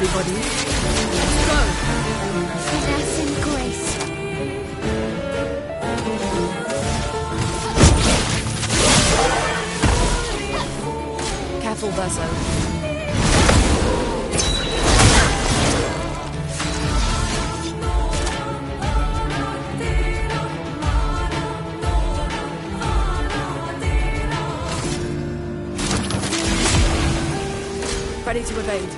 everybody. Let's go. Finesse and grace. Careful, Verso. Ready to evade.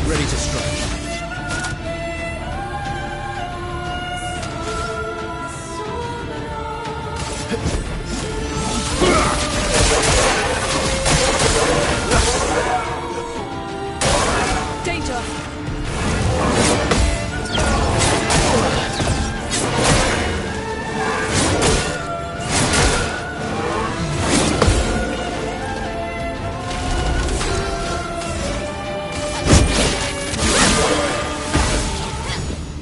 Ready to strike. Danger!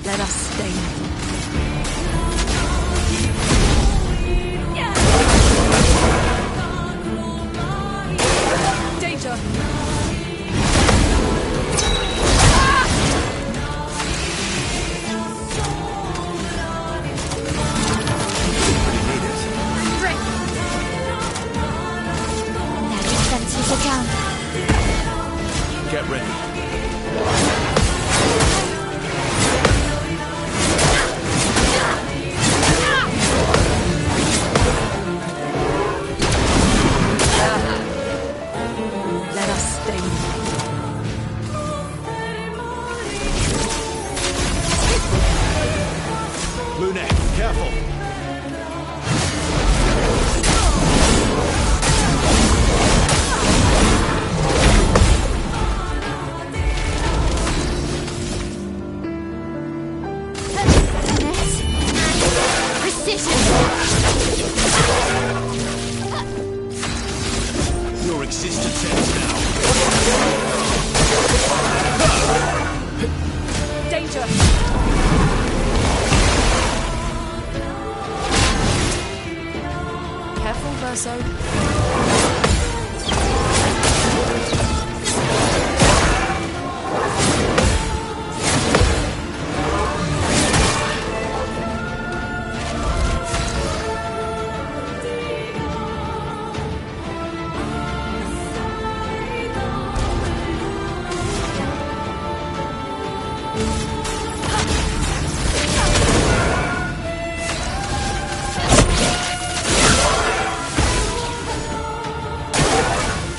Let us stay. Danger! Their defenses are down. Get ready. Let us stay. Lunette, careful. Finesse and precision. Your existence ends now. Danger! Careful, Verso.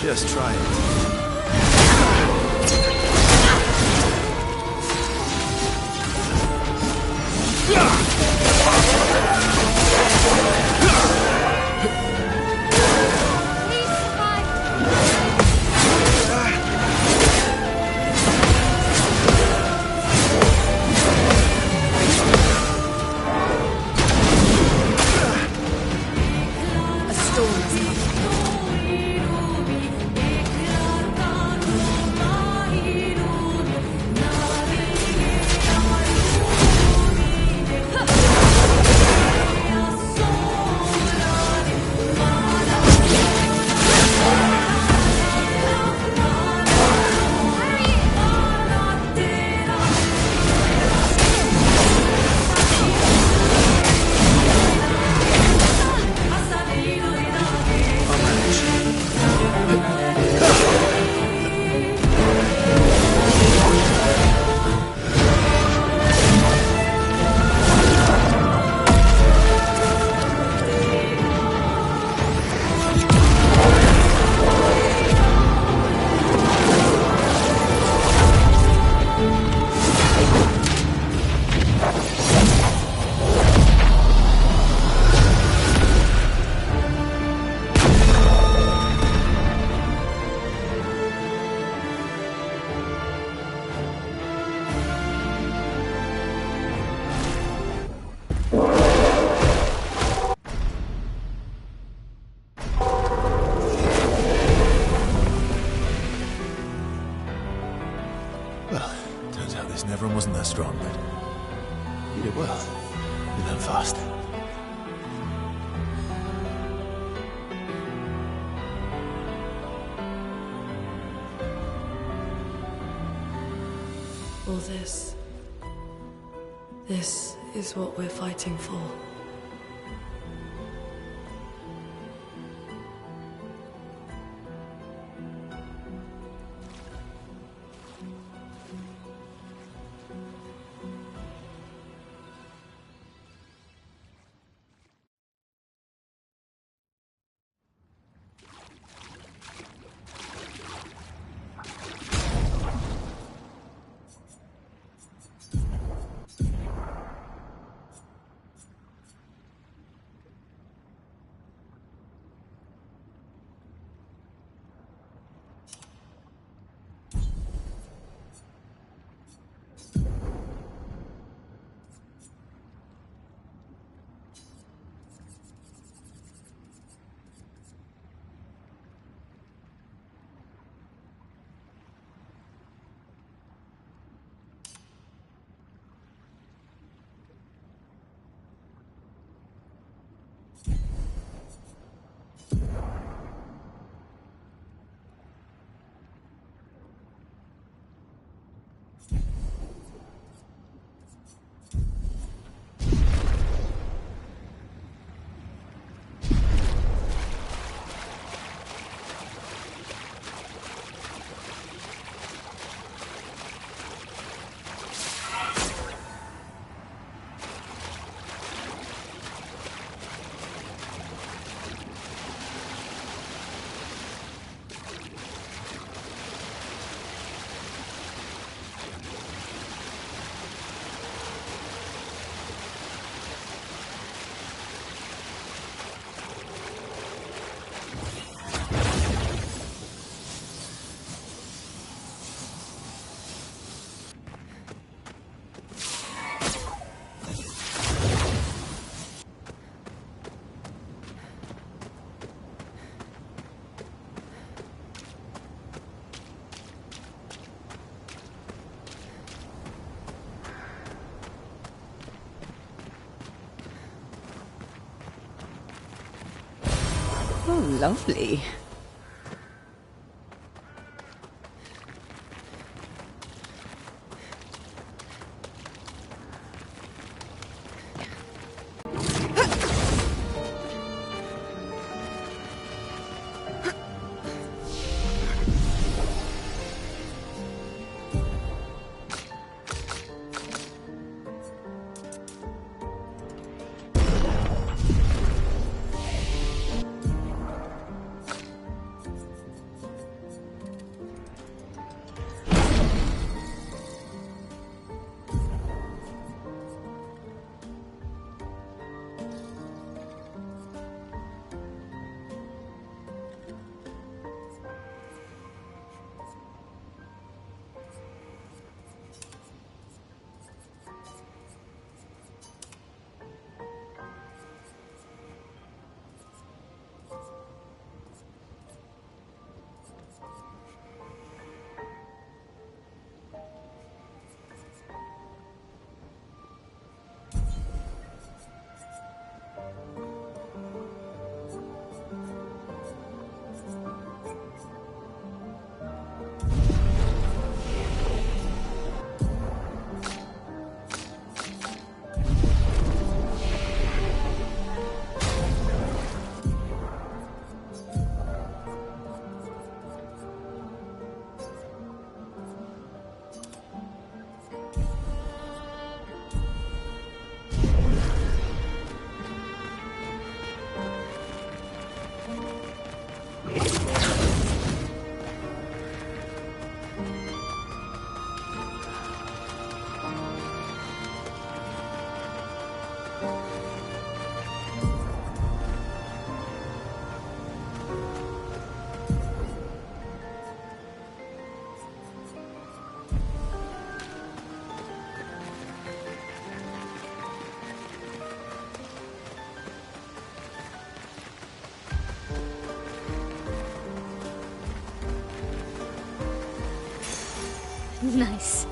Just try it. A storm has come. Well, turns out this Neverum wasn't that strong, but you did well. You learn fast. All this. This is what we're fighting for. Oh, lovely. Nice.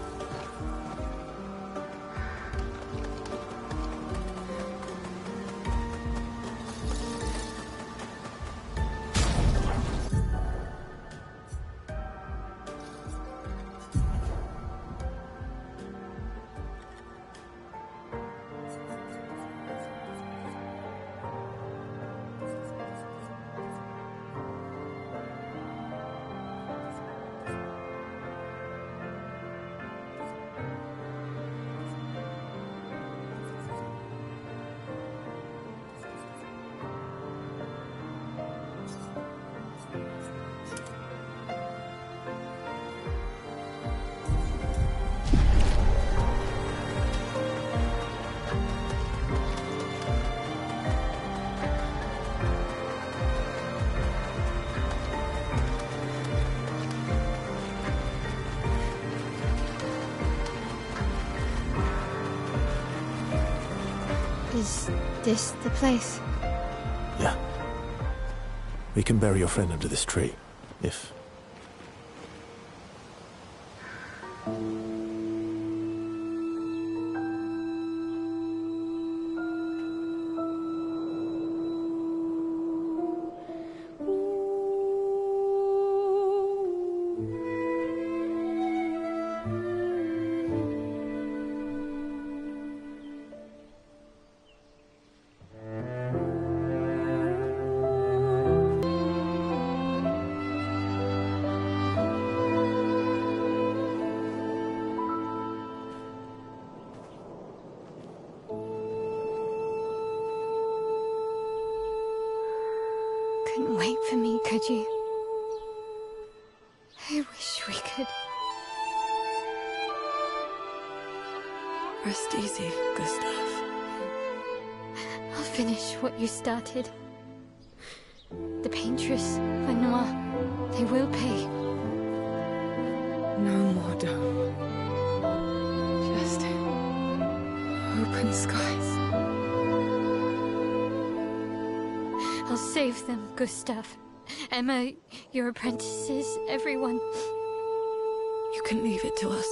Is this the place? Yeah. We can bury your friend under this tree, if... Couldn't wait for me, could you? I wish we could. Rest easy, Gustav. I'll finish what you started. The paintress, Renoir, they will pay. No more dome. Just open skies. I'll save them, Gustav. Emma, your apprentices, everyone. You can leave it to us.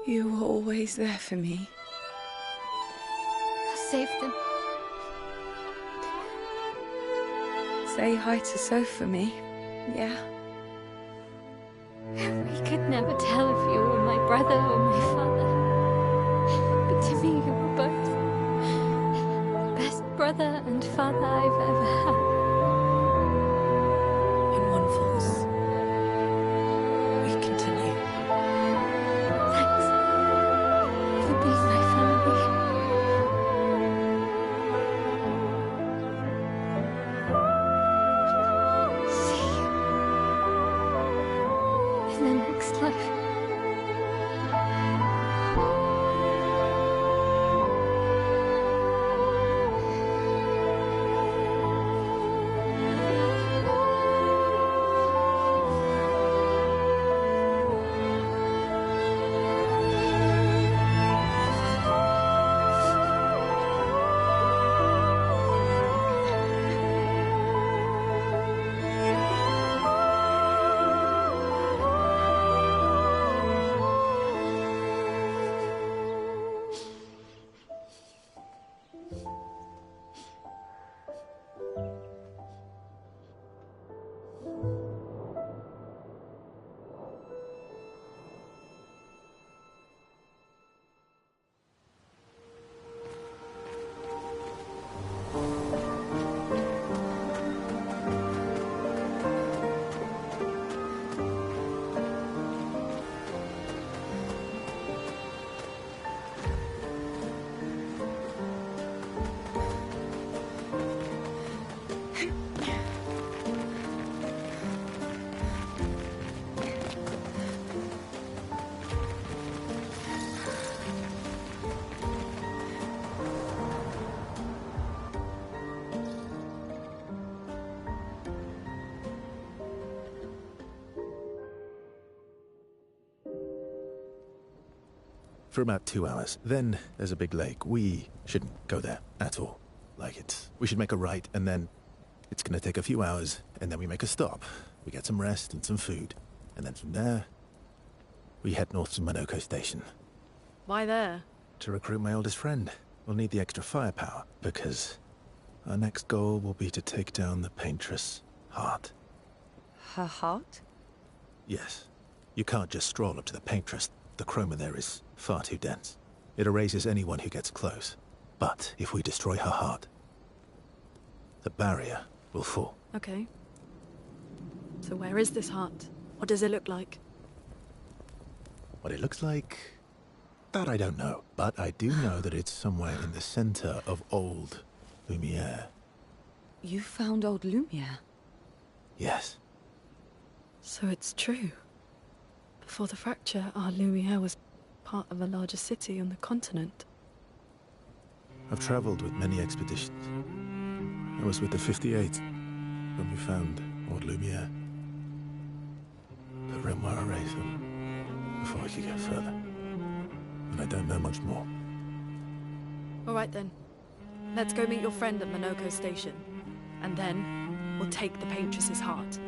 You were always there for me. I'll save them. Say hi to Soph for me, yeah? We could never tell if you were my brother or my father. But to me, you were both. Best brother and father I've ever had. When one falls, we continue. Thanks for being my family. See you in the next life. For about 2 hours. Then there's a big lake. We shouldn't go there at all. We should make a right, and then it's gonna take a few hours, and then we make a stop. We get some rest and some food. And then from there, we head north to Monoko Station. Why there? To recruit my oldest friend. We'll need the extra firepower, because our next goal will be to take down the Paintress Heart. Her heart? Yes. You can't just stroll up to the Paintress. The chroma there is far too dense. It erases anyone who gets close. But if we destroy her heart, the barrier will fall. Okay. So where is this heart? What does it look like? What it looks like, that I don't know. But I do know that it's somewhere in the center of old Lumiere. You found old Lumiere? Yes. So it's true. Before the fracture, our Lumiere was part of a larger city on the continent. I've traveled with many expeditions. I was with the 58 when we found old Lumiere. But Renoir erased them before we could get further. And I don't know much more. All right then. Let's go meet your friend at Monoko Station. And then, we'll take the Paintress's heart.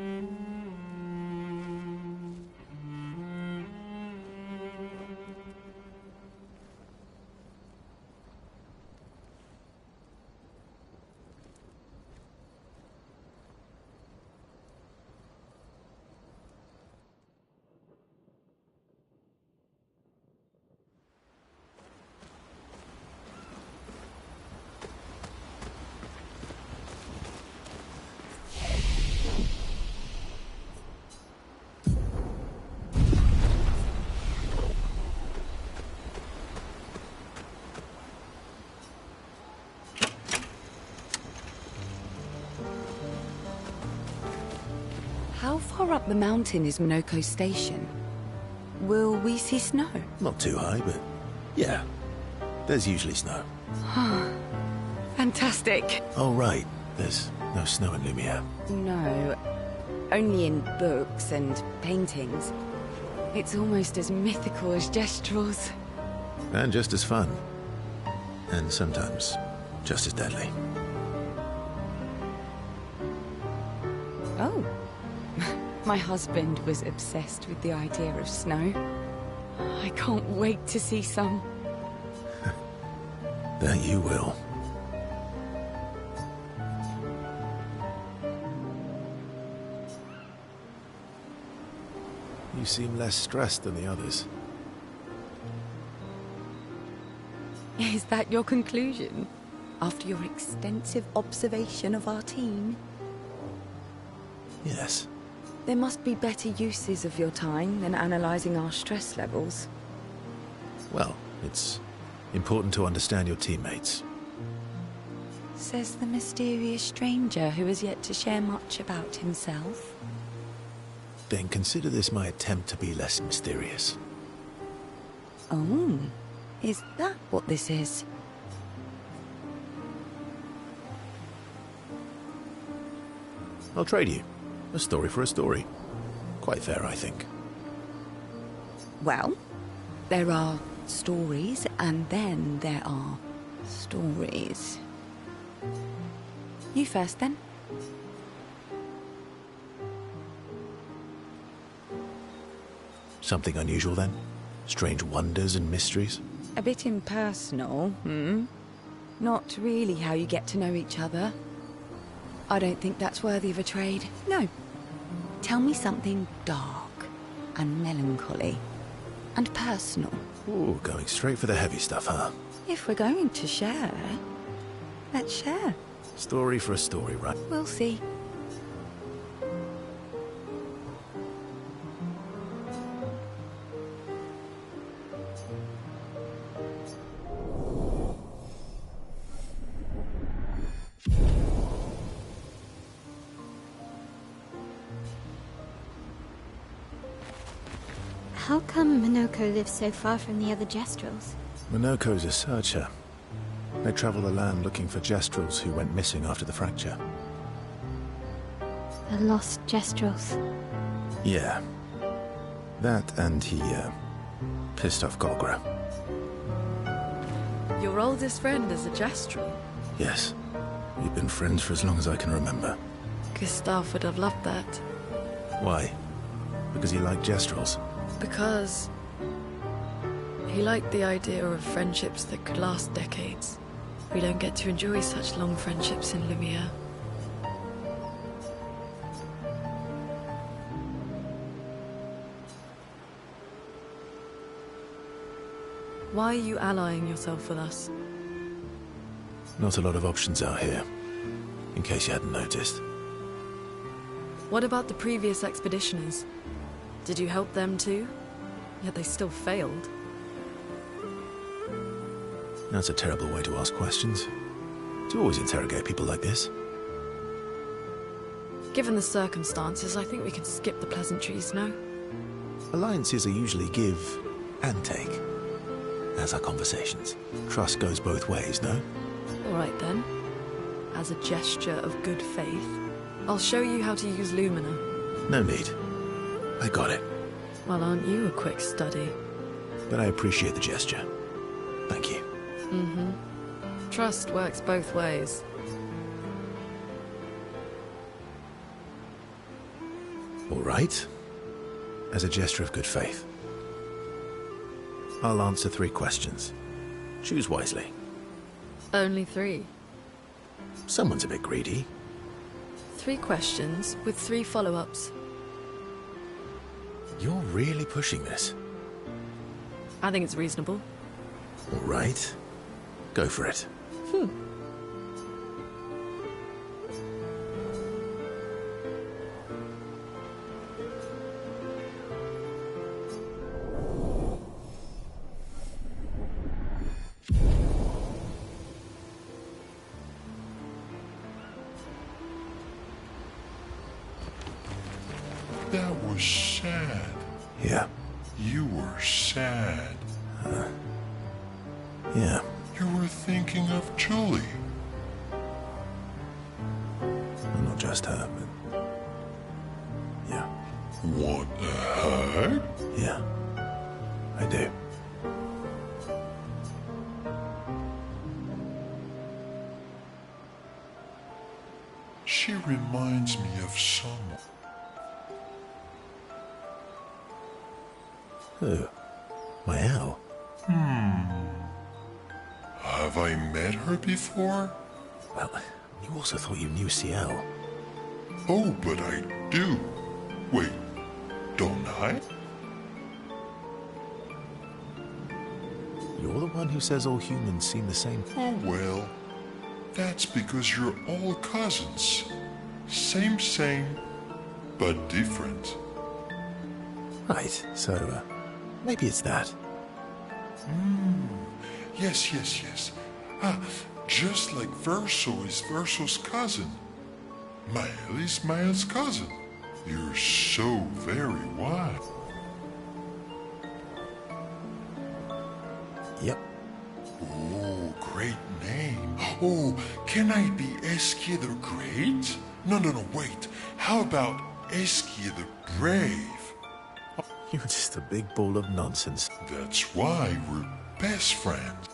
How far up the mountain is Monoko Station? Will we see snow? Not too high, but yeah. There's usually snow. Fantastic. Oh, right. There's no snow in Lumiere. No, only in books and paintings. It's almost as mythical as Gestrels. And just as fun. And sometimes just as deadly. Oh. My husband was obsessed with the idea of snow. I can't wait to see some. That you will. You seem less stressed than the others. Is that your conclusion? After your extensive observation of our team? Yes. There must be better uses of your time than analysing our stress levels. Well, it's important to understand your teammates. Says the mysterious stranger who has yet to share much about himself. Then consider this my attempt to be less mysterious. Oh, is that what this is? I'll trade you. A story for a story. Quite fair, I think. Well, there are stories, and then there are stories. You first, then. Something unusual, then? Strange wonders and mysteries? A bit impersonal, Not really how you get to know each other. I don't think that's worthy of a trade. No. Tell me something dark and melancholy and personal. Ooh, going straight for the heavy stuff, huh? If we're going to share, let's share. Story for a story, right? We'll see. How come Monoko lives so far from the other Gestrels? Monoko's a searcher. They travel the land looking for Gestrels who went missing after the fracture. The lost Gestrels. Yeah. That and he, pissed off Golgra. Your oldest friend is a Gestrel. Yes. We've been friends for as long as I can remember. Gustav would have loved that. Why? Because he liked Jestrels. Because he liked the idea of friendships that could last decades. We don't get to enjoy such long friendships in Lumiere. Why are you allying yourself with us? Not a lot of options out here, in case you hadn't noticed. What about the previous expeditioners? Did you help them too? Yet they still failed. That's a terrible way to ask questions. To always interrogate people like this. Given the circumstances, I think we can skip the pleasantries, no? Alliances are usually give and take. As are conversations. Trust goes both ways, no? Alright then. As a gesture of good faith, I'll show you how to use Lumina. No need. I got it. Well, aren't you a quick study? But I appreciate the gesture. Thank you. Mm-hmm. Trust works both ways. All right. As a gesture of good faith. I'll answer 3 questions. Choose wisely. Only 3. Someone's a bit greedy. 3 questions with 3 follow-ups. You're really pushing this. I think it's reasonable. All right. Go for it. That was sad. Yeah. You were sad. Yeah. You were thinking of Julie. Well, not just her, but... Yeah. Want a hug? Yeah. I do. She reminds me of someone. Who? My Al? Have I met her before? Well, you also thought you knew CL. Oh, but I do. Wait, don't I? You're the one who says all humans seem the same. Oh, well, that's because you're all cousins. Same, but different. Right, so, maybe it's that. Yes. Ah, just like Verso is Verso's cousin. Mael is Mael's cousin. You're so very wise. Yep. Oh, great name. Oh, can I be Eskia the Great? No, wait. How about Eskia the Brave? You're just a big ball of nonsense. That's why we're best friends.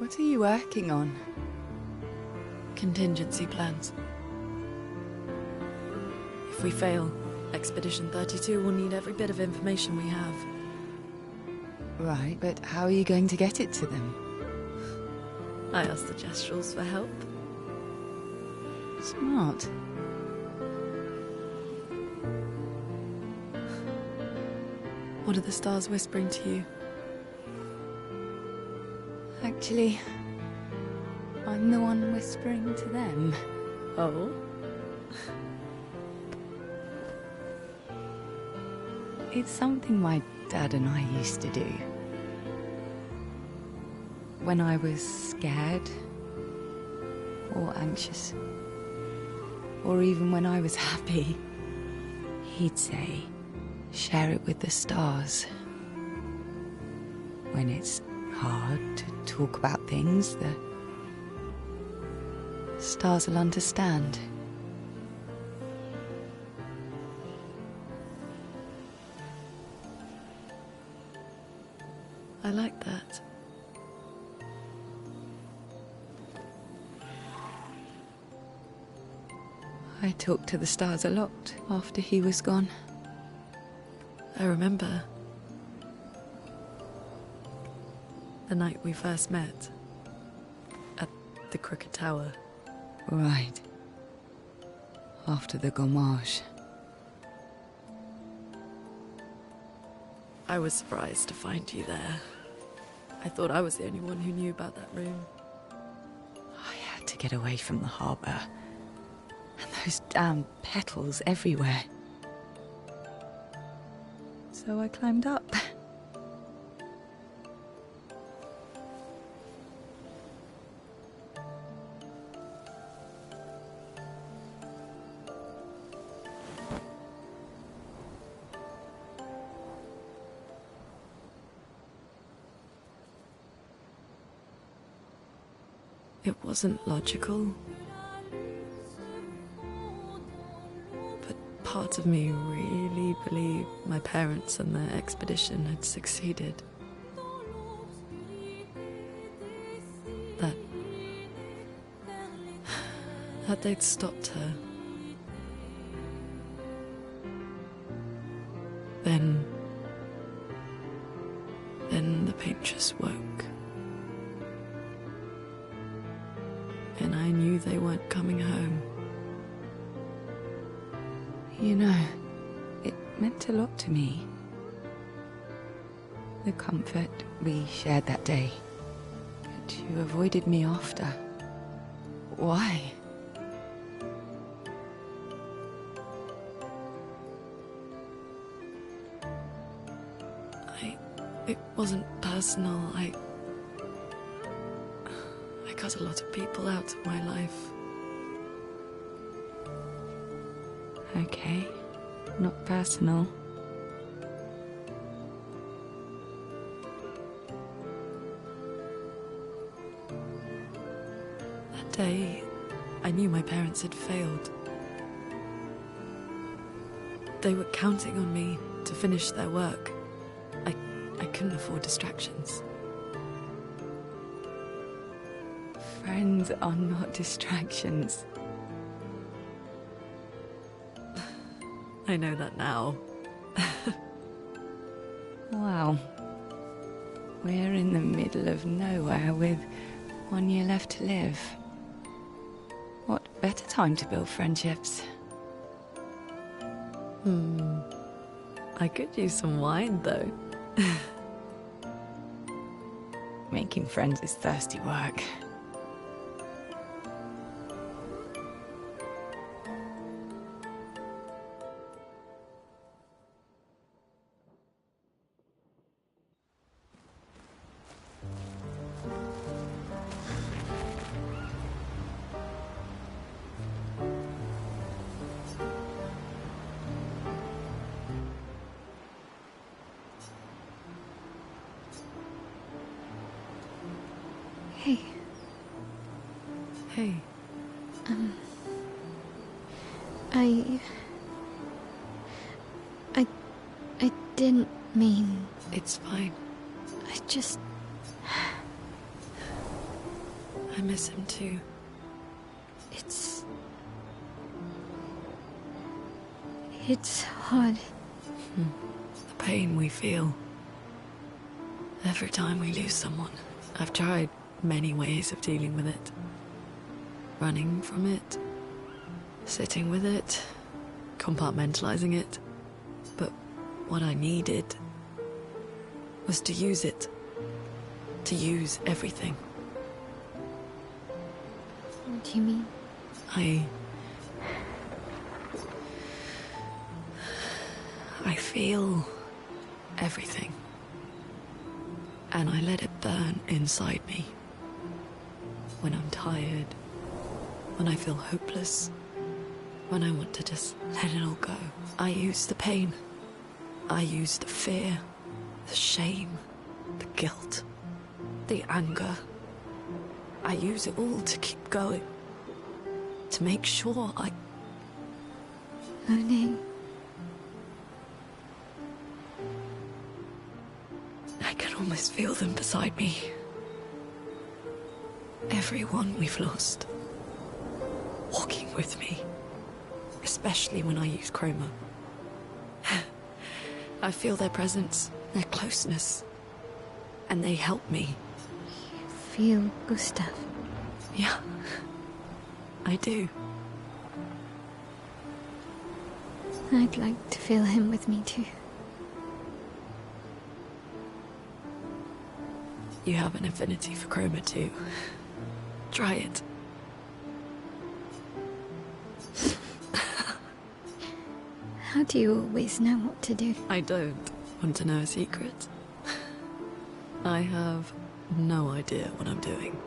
What are you working on? Contingency plans. If we fail, Expedition 32 will need every bit of information we have. Right, but how are you going to get it to them? I asked the Jestrals for help. Smart. What are the stars whispering to you? Actually, I'm the one whispering to them. Oh? It's something my dad and I used to do. When I was scared, or anxious, or even when I was happy, he'd say, share it with the stars. When it's hard to talk about things, the stars will understand. I like that. I talked to the stars a lot after he was gone. I remember the night we first met at the Crooked Tower. Right. After the Gommage. I was surprised to find you there. I thought I was the only one who knew about that room. I had to get away from the harbour. And those damn petals everywhere. So I climbed up. It wasn't logical. But part of me really believed my parents and their expedition had succeeded. That they'd stopped her. Then the Paintress woke. And I knew they weren't coming home. You know, it meant a lot to me. The comfort we shared that day. But you avoided me after. Why? It wasn't personal. I cut a lot of people out of my life. Okay, not personal. That day, I knew my parents had failed. They were counting on me to finish their work. I couldn't afford distractions. Friends are not distractions. I know that now. Wow. We're in the middle of nowhere with 1 year left to live. What better time to build friendships? I could use some wine, though. Making friends is thirsty work. Hey, Hey, I didn't mean... it's fine. I just... I miss him too. It's hard. The pain we feel every time we lose someone. I've tried many ways of dealing with it. Running from it, sitting with it, compartmentalizing it. But what I needed was to use it. To use everything. What do you mean? I feel everything. And I let it burn inside me. When I'm tired, when I feel hopeless, when I want to just let it all go. I use the pain. I use the fear, the shame, the guilt, the anger. I use it all to keep going. To make sure Moaning. I can almost feel them beside me. Everyone we've lost. Walking with me. Especially when I use Chroma. I feel their presence, their closeness. And they help me. You feel Gustav. Yeah, I do. I'd like to feel him with me too. You have an affinity for Chroma too. Try it. How do you always know what to do? I don't want to know a secret. I have no idea what I'm doing.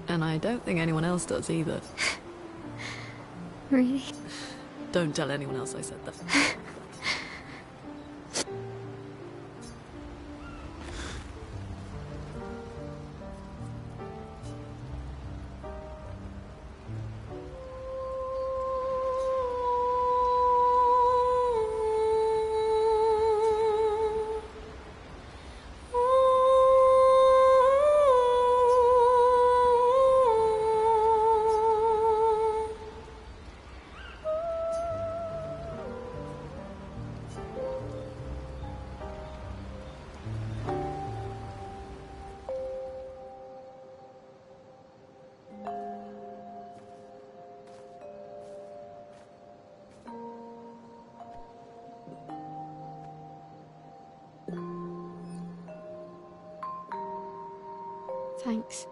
And I don't think anyone else does either. Really? Don't tell anyone else I said that. Thanks.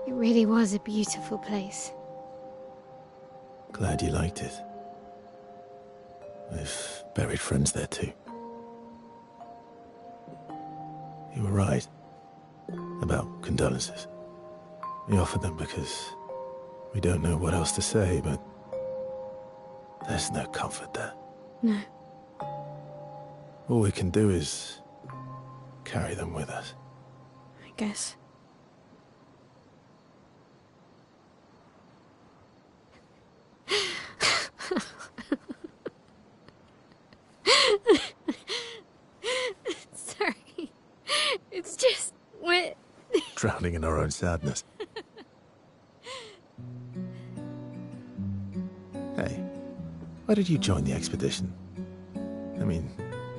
It really was a beautiful place. Glad you liked it. We've buried friends there too. You were right about condolences. We offered them because we don't know what else to say, but there's no comfort there. No. All we can do is carry them with us. I guess. Sorry. It's just wet. Drowning in our own sadness. Hey, why did you join the expedition? I mean,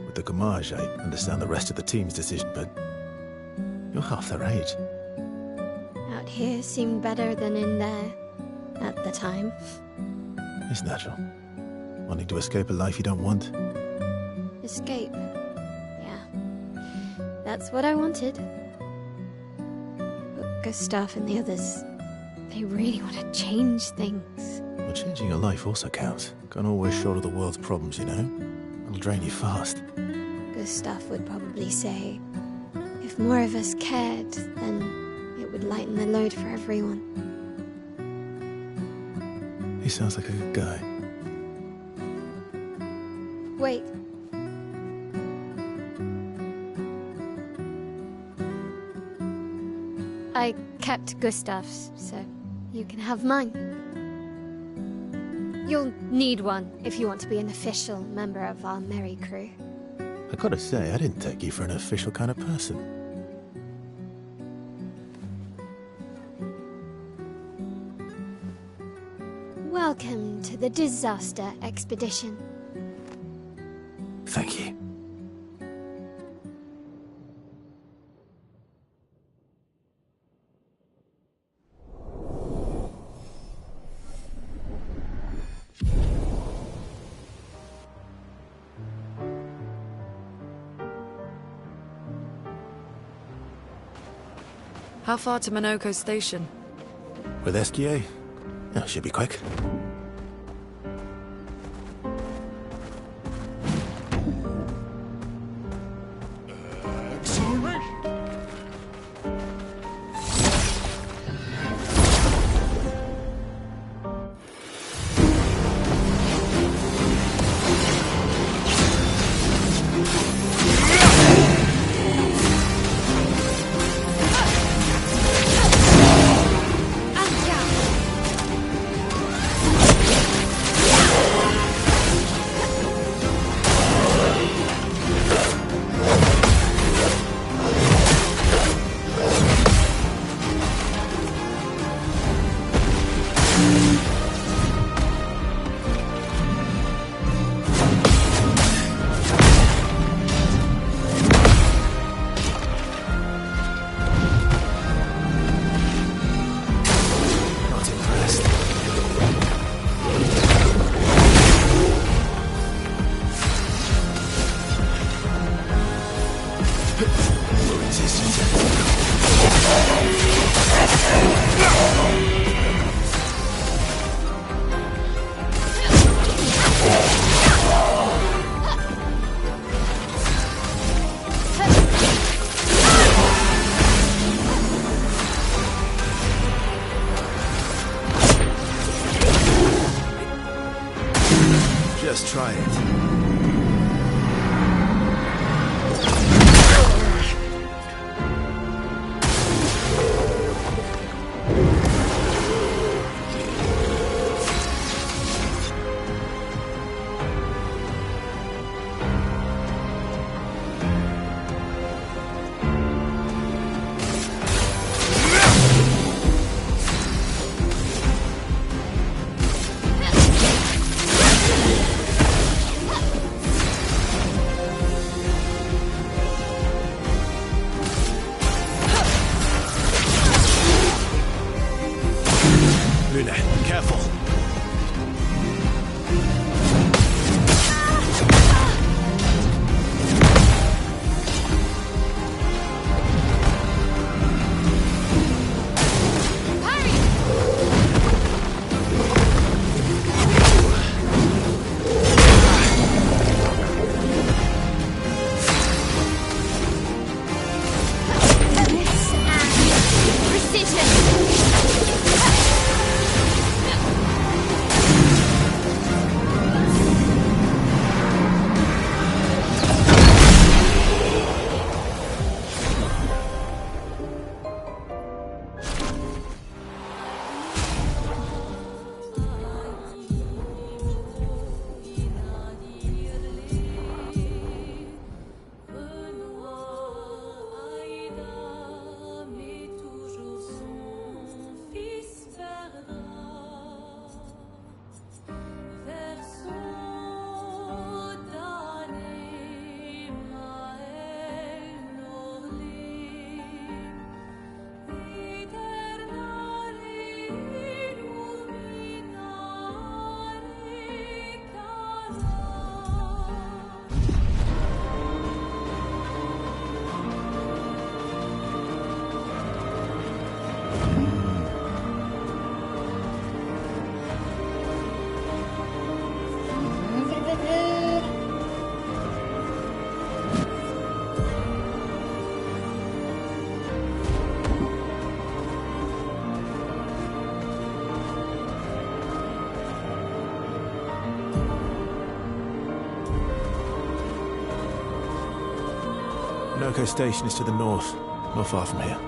with the Gamage, I understand the rest of the team's decision, but you're half their age. Out here seemed better than in there at the time. It's natural. Wanting to escape a life you don't want. Escape. Yeah. That's what I wanted. But Gustav and the others, they really want to change things. Well, changing your life also counts. Can't always shoulder the world's problems, you know? It'll drain you fast. Gustav would probably say, if more of us cared, then it would lighten the load for everyone. He sounds like a good guy. Wait. I kept Gustav's, so you can have mine. You'll need one if you want to be an official member of our merry crew. I gotta say, I didn't take you for an official kind of person. Welcome to the disaster expedition. Thank you. How far to Minoko Station? With SGA? Oh, should be quick. Acceleration! Not impressed. Resistance. Just try it. Luna, careful. Minoko Station is to the north, not far from here.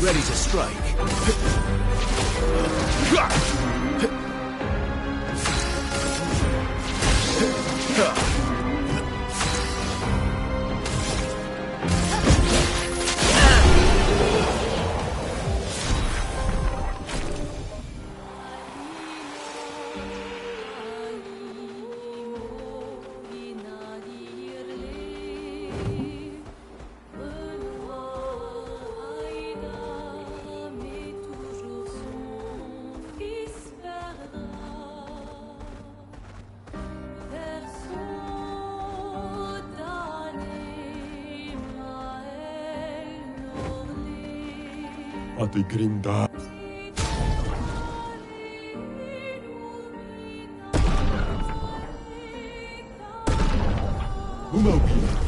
ready to strike. Adigrinda. Umobi.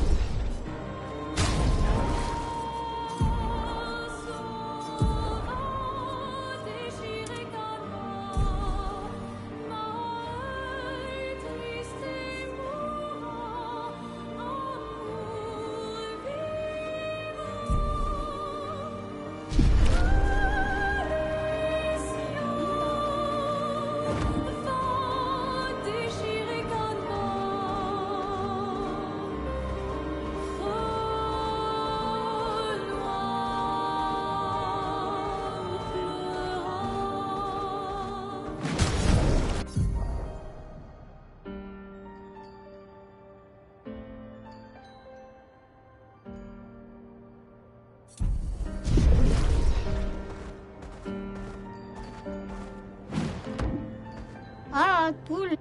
아, 둘.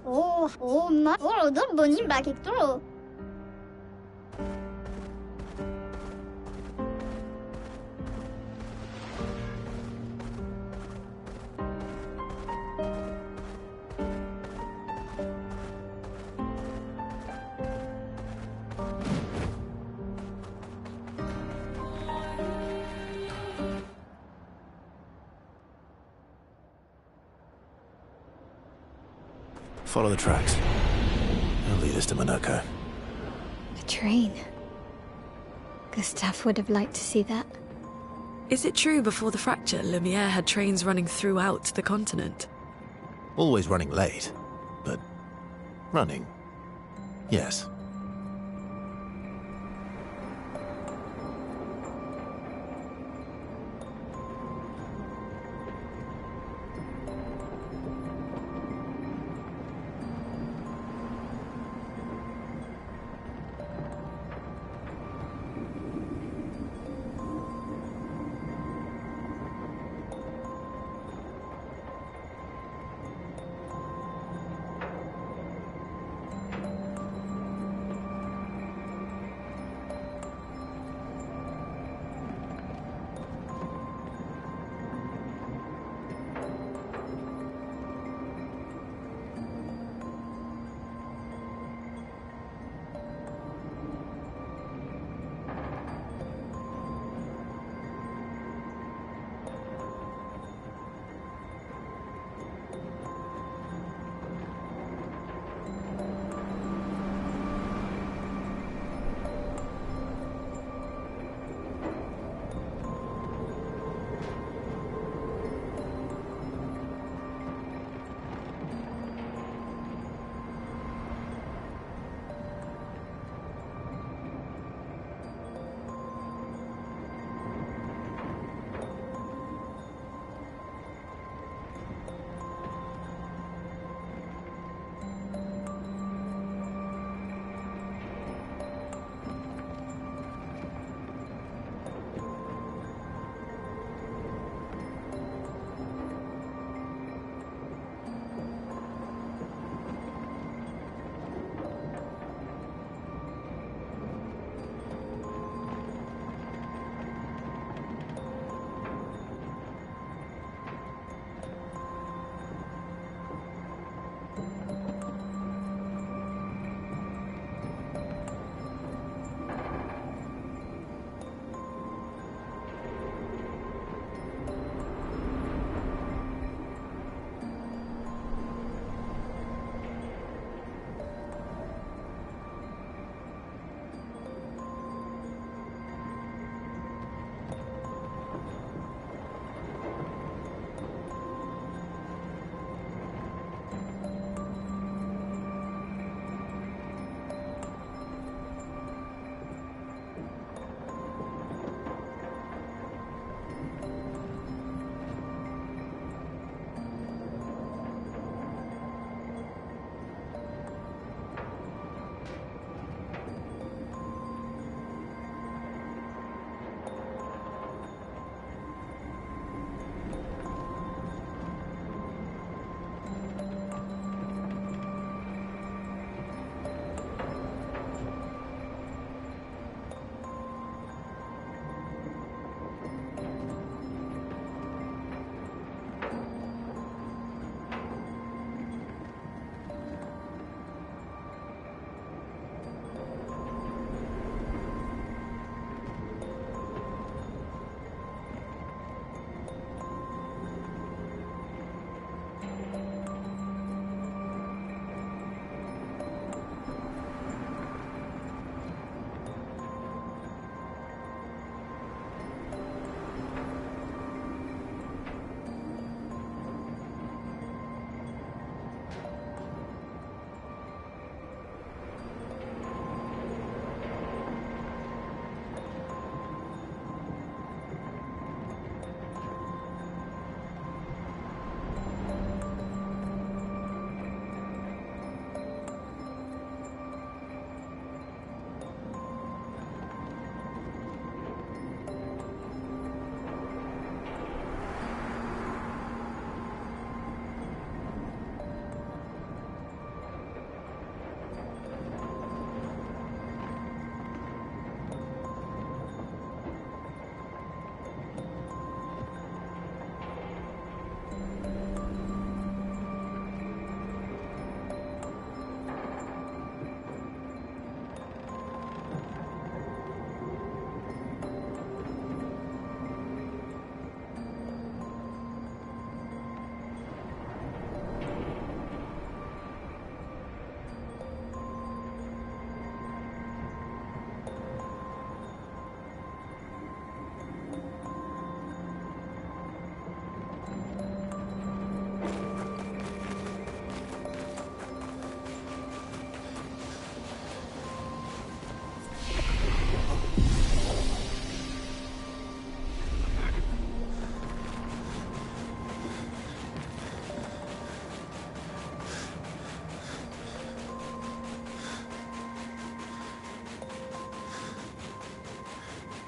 오, 엄마. 너 뭐니 마겠어? Follow the tracks. They'll lead us to Monaco. A train. Gustave would have liked to see that. Is it true before the fracture, Lumiere had trains running throughout the continent? Always running late, but running. Yes.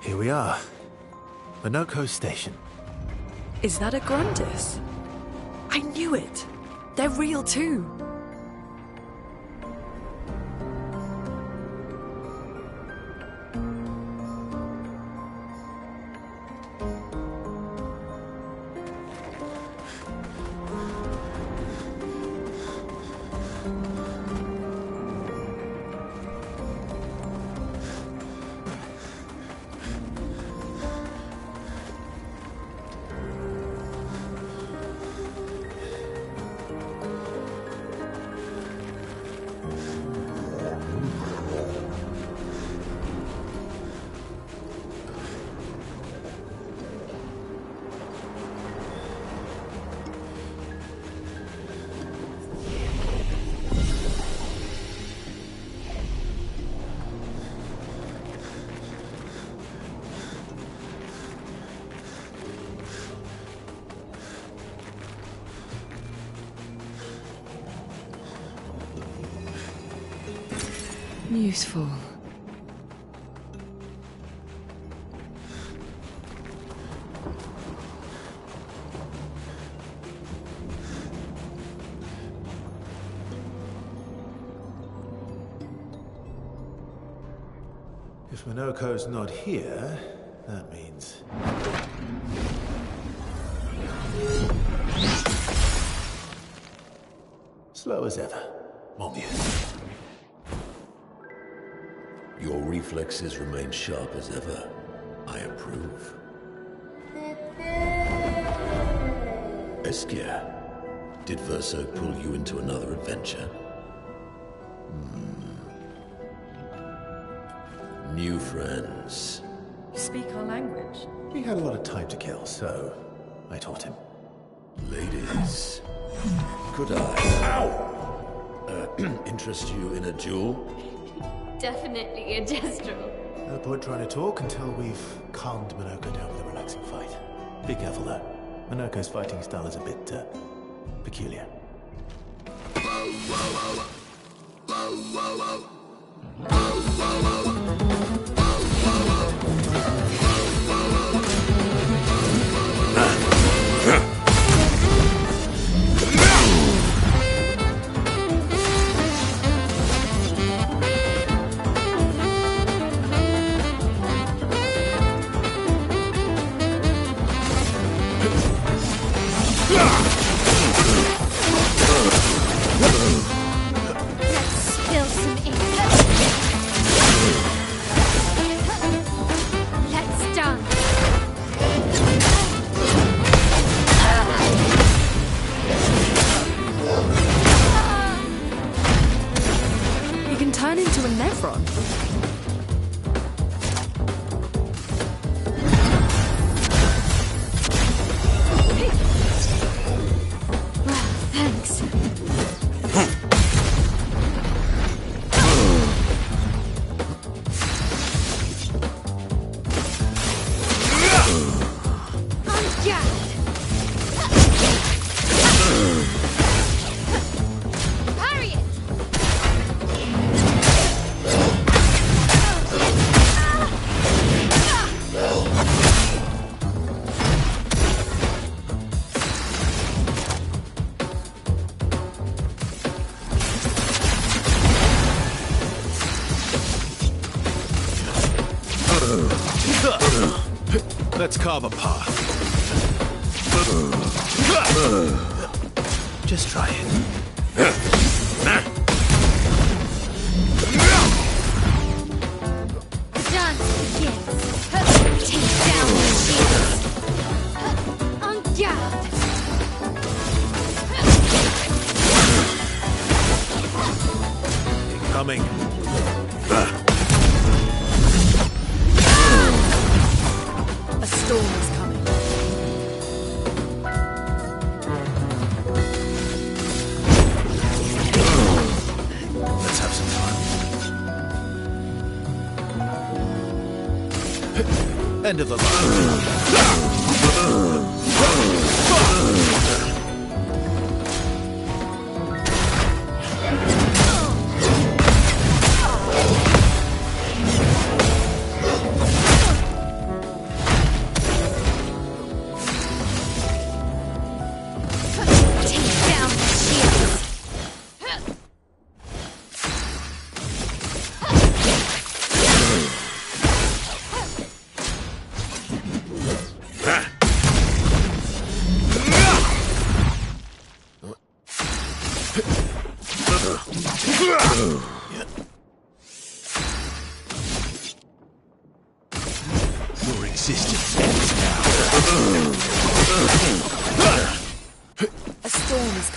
Here we are. Minoko Station. Is that a Grundis? I knew it! They're real too! Useful. If Minoko's not here, that means... slow as ever. Mon Dieu. Your reflexes remain sharp as ever. I approve. Esquire, did Verso pull you into another adventure? New friends. You speak our language? He had a lot of time to kill, so I taught him. Ladies, could I interest you in a duel? Definitely a gestural. No point trying to talk until we've calmed Minoko down with a relaxing fight. Be careful though. Minoko's fighting style is a bit, peculiar. Spill some ink. Let's dance. You can turn into a Nevron. Thanks. Harriet! Let's carve a path. Just try it. The dance begins. Take down the shields. En garde. Coming. A storm is coming. Let's have some fun. End of the line.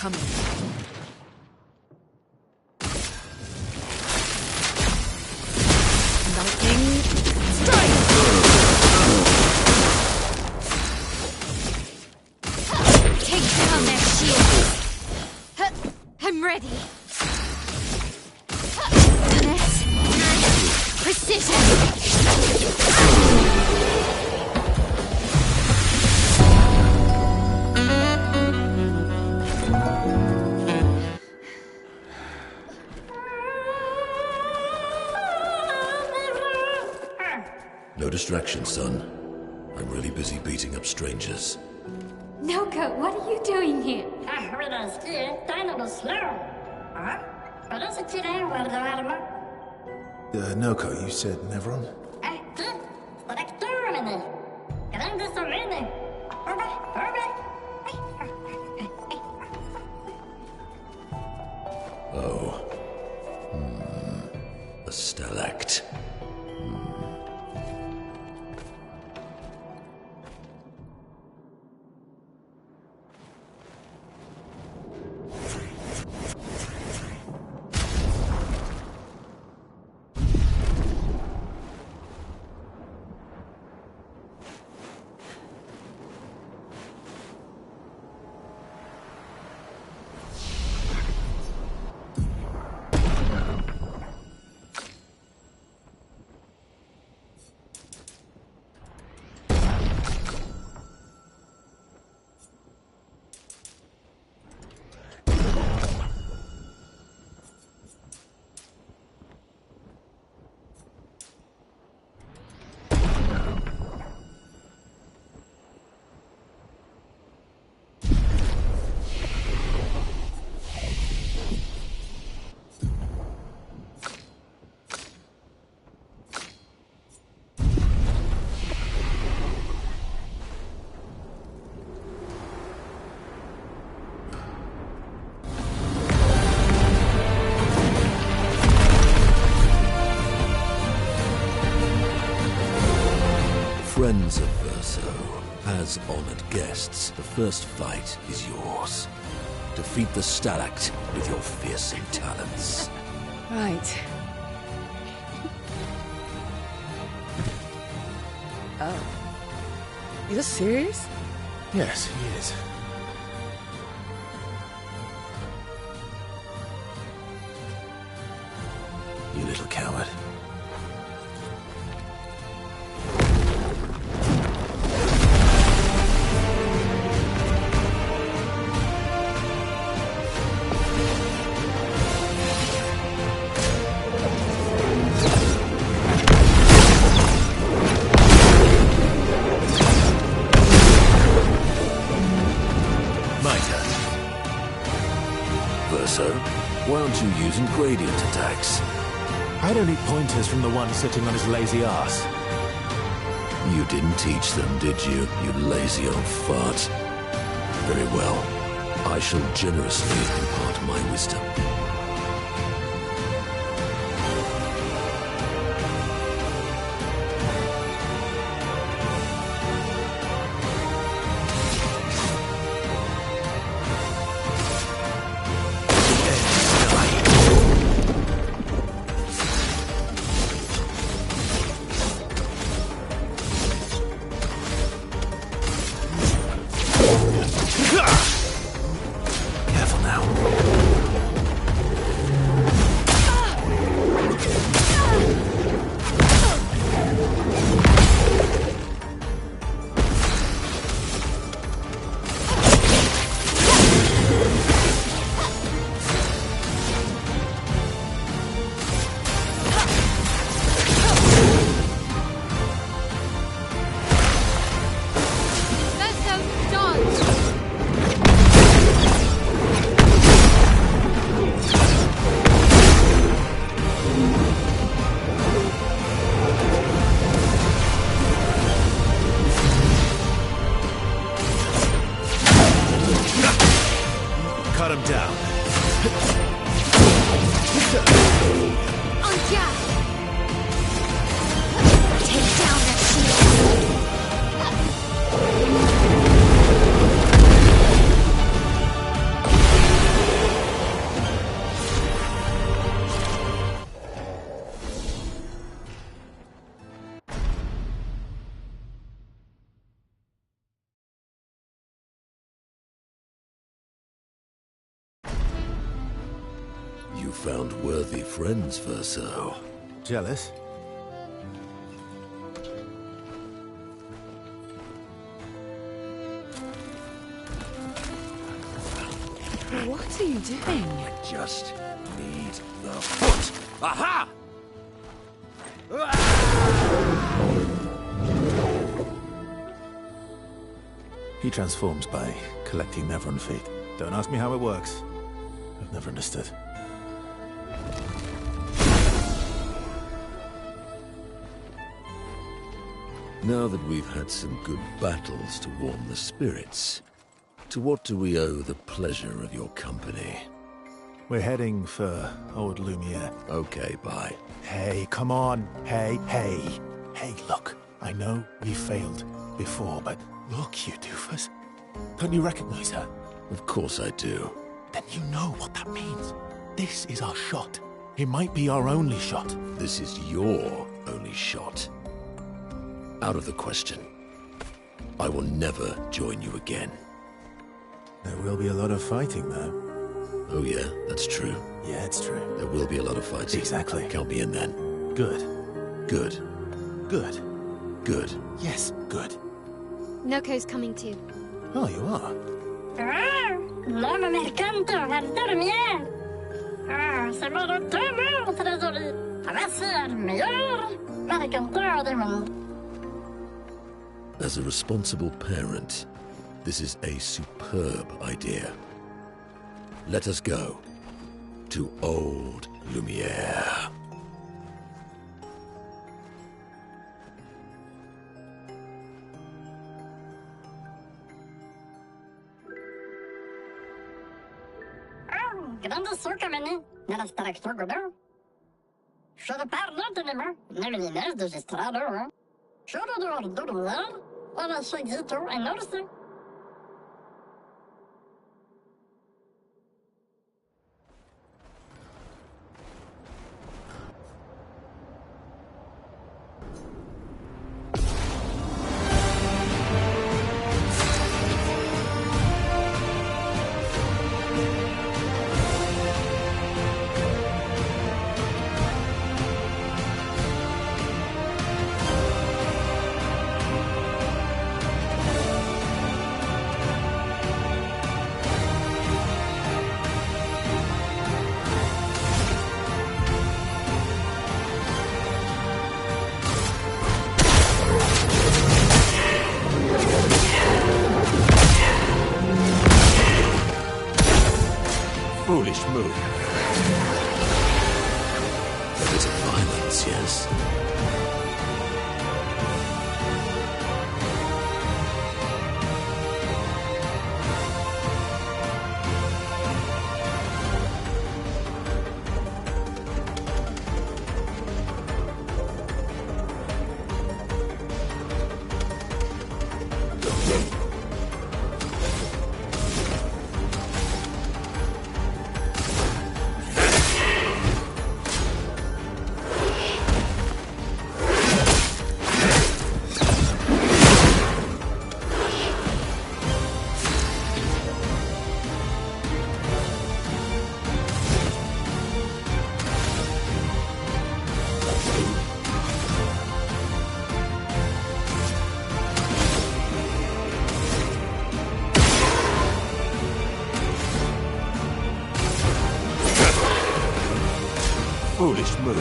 coming. Lightning strike! Take down their shields. I'm ready. Finesse. Precision. No distraction, son. I'm really busy beating up strangers. Noko, what are you doing here? Noko, you said Nevron? Oh. A stalact. Friends of Verso, as honored guests, the first fight is yours. Defeat the Stalact with your fearsome talents. Right. Oh. You're serious? Yes, he is. You little coward. Why aren't you using gradient attacks? I don't need pointers from the one sitting on his lazy ass. You didn't teach them, did you, you lazy old fart? Very well. I shall generously impart my wisdom. Careful now. Verso, dodge! found worthy friends, Verso. Jealous? What are you doing? Just need the foot. Aha! He transforms by collecting Nevron feet. Don't ask me how it works. I've never understood. Now that we've had some good battles to warm the spirits, to what do we owe the pleasure of your company? We're heading for Old Lumiere. Okay, bye. Hey, come on. Hey. Hey, look. I know we failed before, but look, you doofus. Don't you recognize her? Of course I do. Then you know what that means. This is our shot. It might be our only shot. This is your only shot. Out of the question. I will never join you again. There will be a lot of fighting, though. Oh yeah, that's true. Yeah, it's true. There will be a lot of fighting. Exactly. Count me in then. Good. Good. Good. Good. Yes, good. Noko's coming too. Oh, you are? Mamma mercanto, dormir. C'est mon retour, trésorier. Va ser meilleur mercanteur du monde. As a responsible parent, this is a superb idea. Let us go to Old Lumiere. Grande succa, menino. Nella streccia, godo. Should parlo to them. Never the nest is strado. Should do that. Or I should get to and notice it. Foolish move. A bit of violence, yes. Foolish move.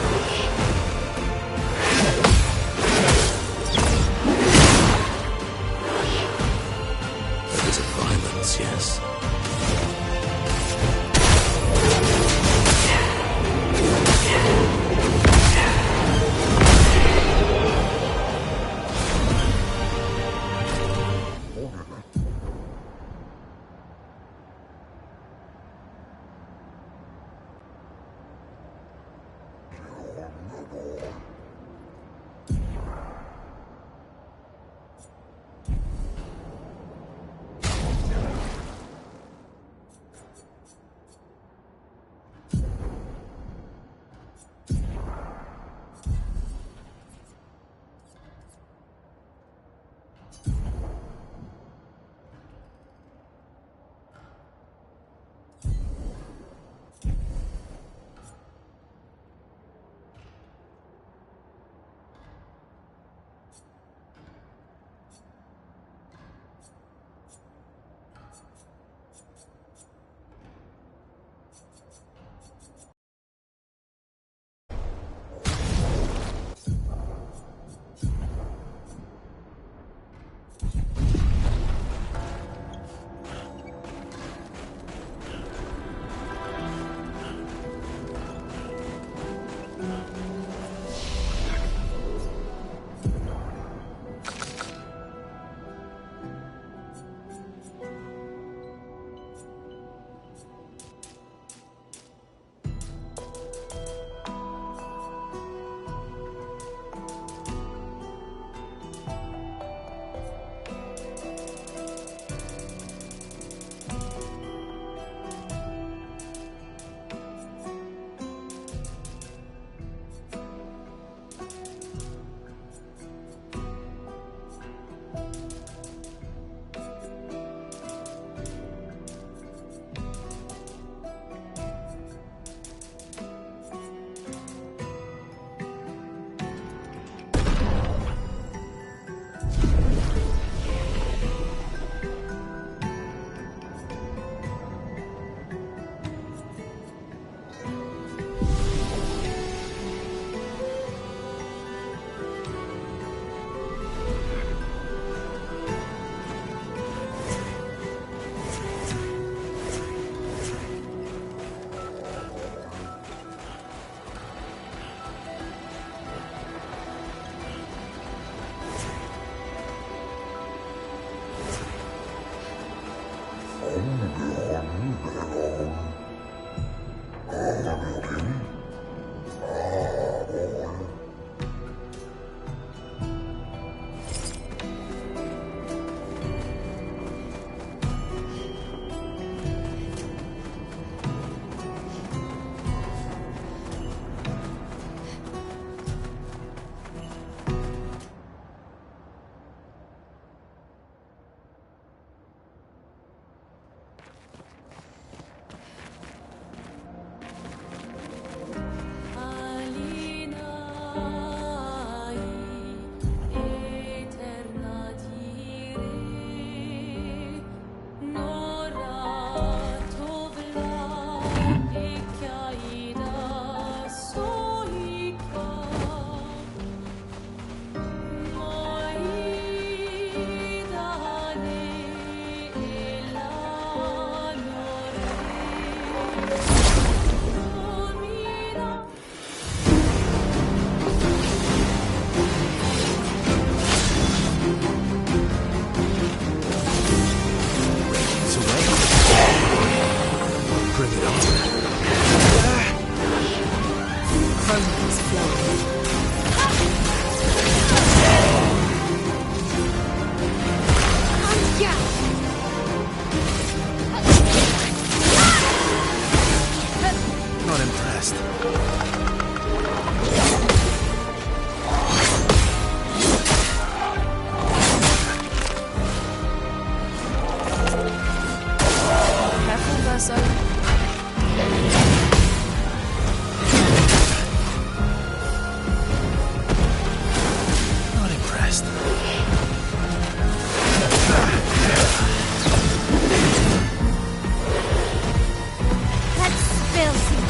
A bit of violence, yes. Not impressed. Careful, Verso. Not impressed. Let's spill some.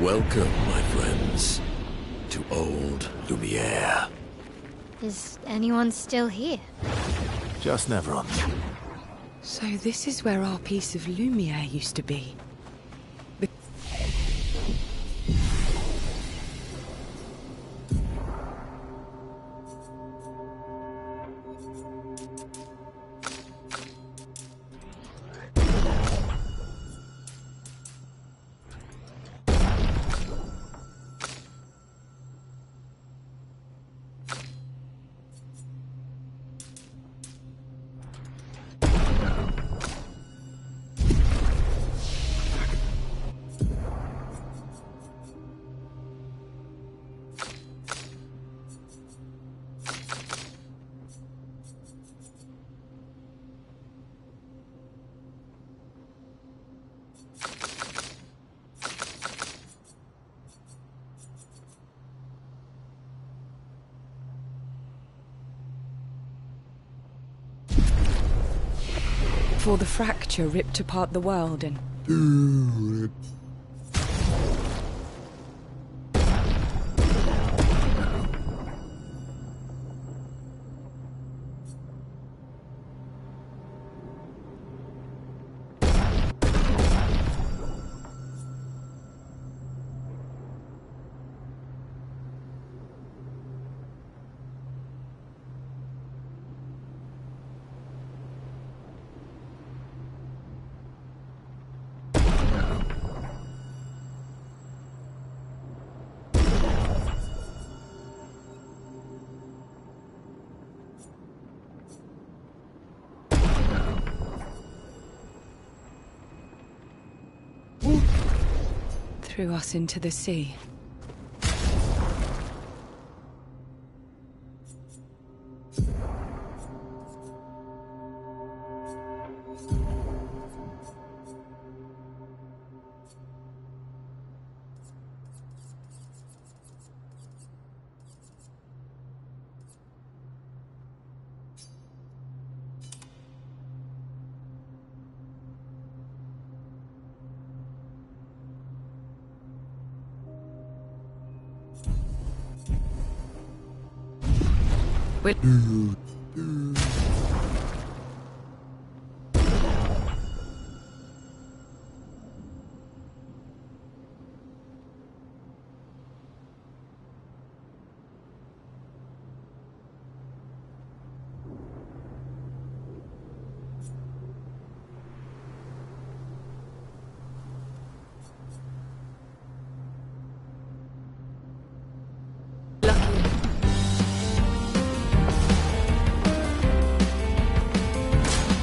Welcome, my friends, to old Lumiere. Is anyone still here? Just Nevron. So this is where our piece of Lumiere used to be. Before the fracture ripped apart the world and... threw us into the sea.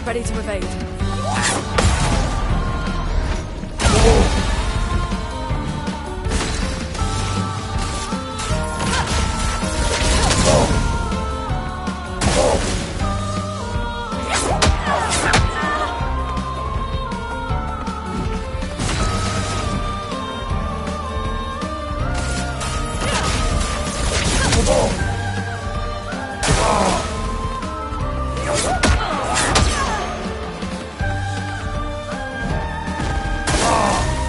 Ready to evade.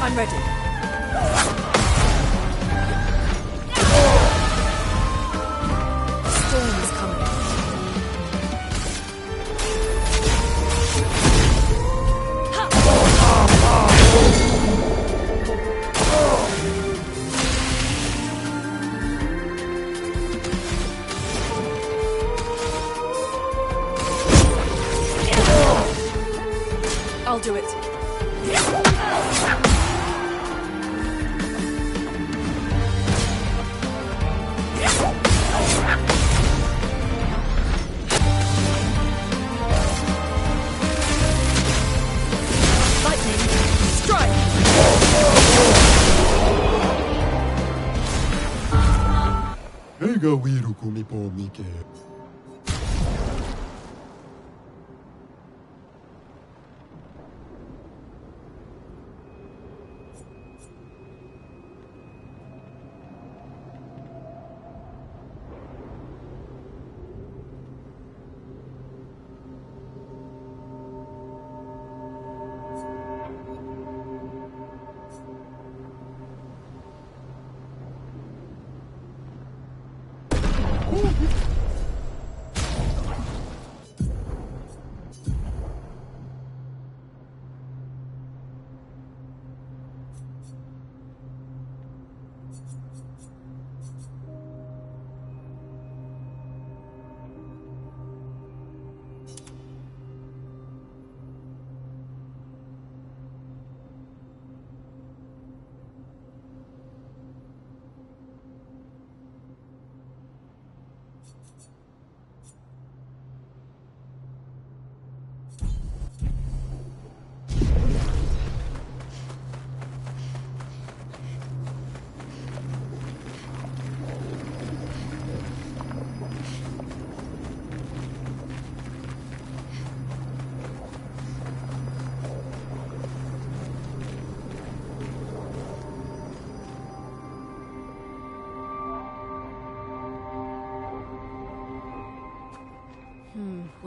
I'm ready. Storm is coming. I'll do it. Gawiru kumi po mike.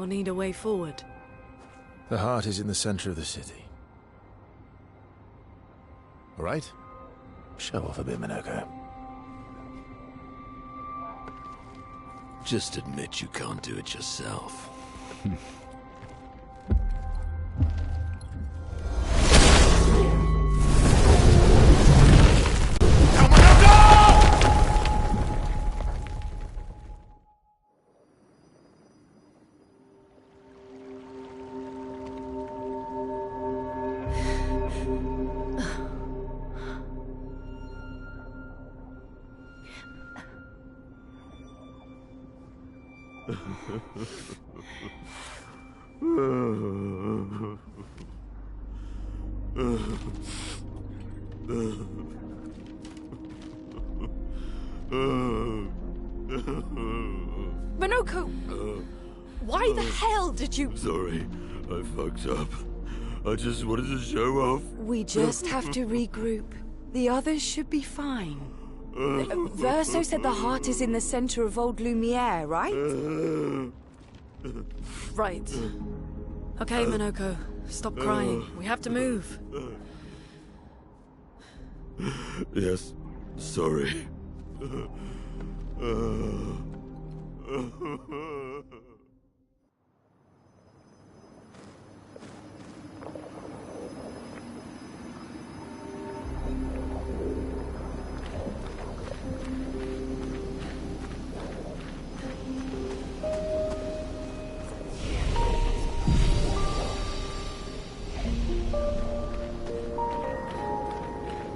I'll need a way forward. The heart is in the center of the city. All right? Show off a bit, Minoko. Just admit you can't do it yourself. Minoko! Why the hell did you... Sorry, I fucked up. I just wanted to show off. We just have to regroup. The others should be fine. Verso said the heart is in the center of Old Lumiere, right? Right. Okay, Minoko. Stop crying. We have to move. Yes, sorry.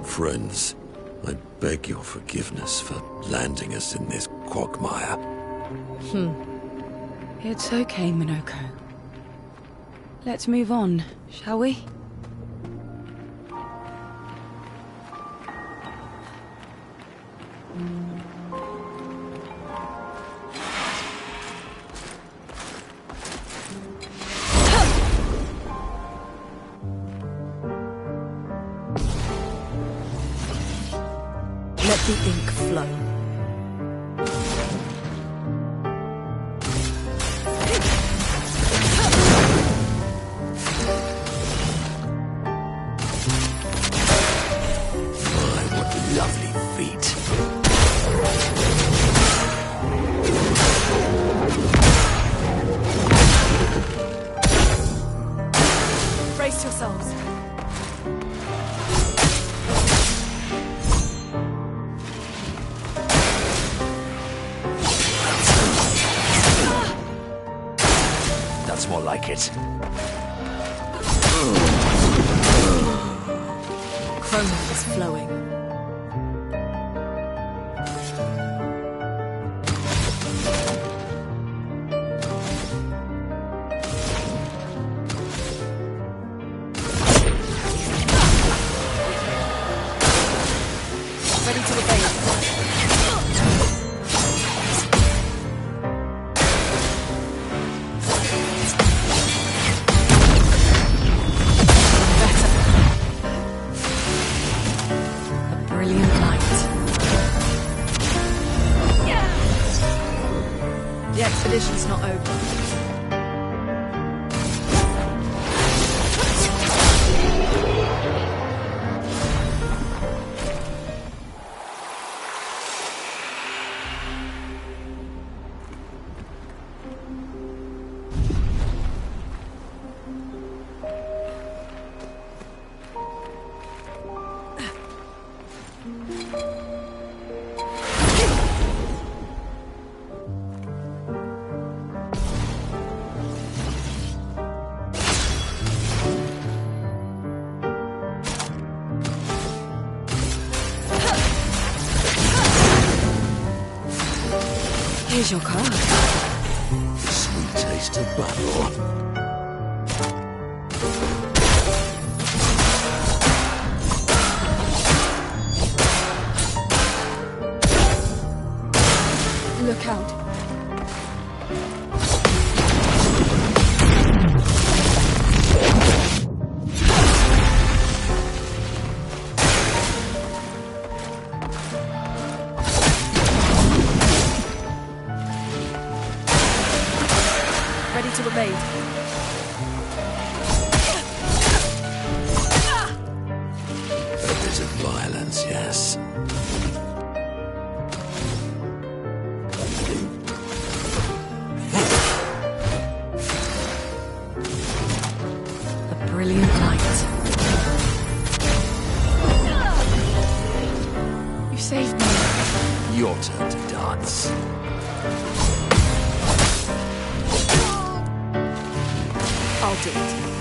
Friends, I beg your forgiveness for landing us in this quagmire. It's okay, Minoko. Let's move on, shall we? Let the ink flow. My, what lovely feet. Brace yourselves. That's more like it. Chroma is flowing. Ready to evade. Brilliant light. The expedition's not over. Here's your card. Sweet taste of battle. Look out. Ready to evade. brilliant light. You saved me. Your turn to dance. I'll do it.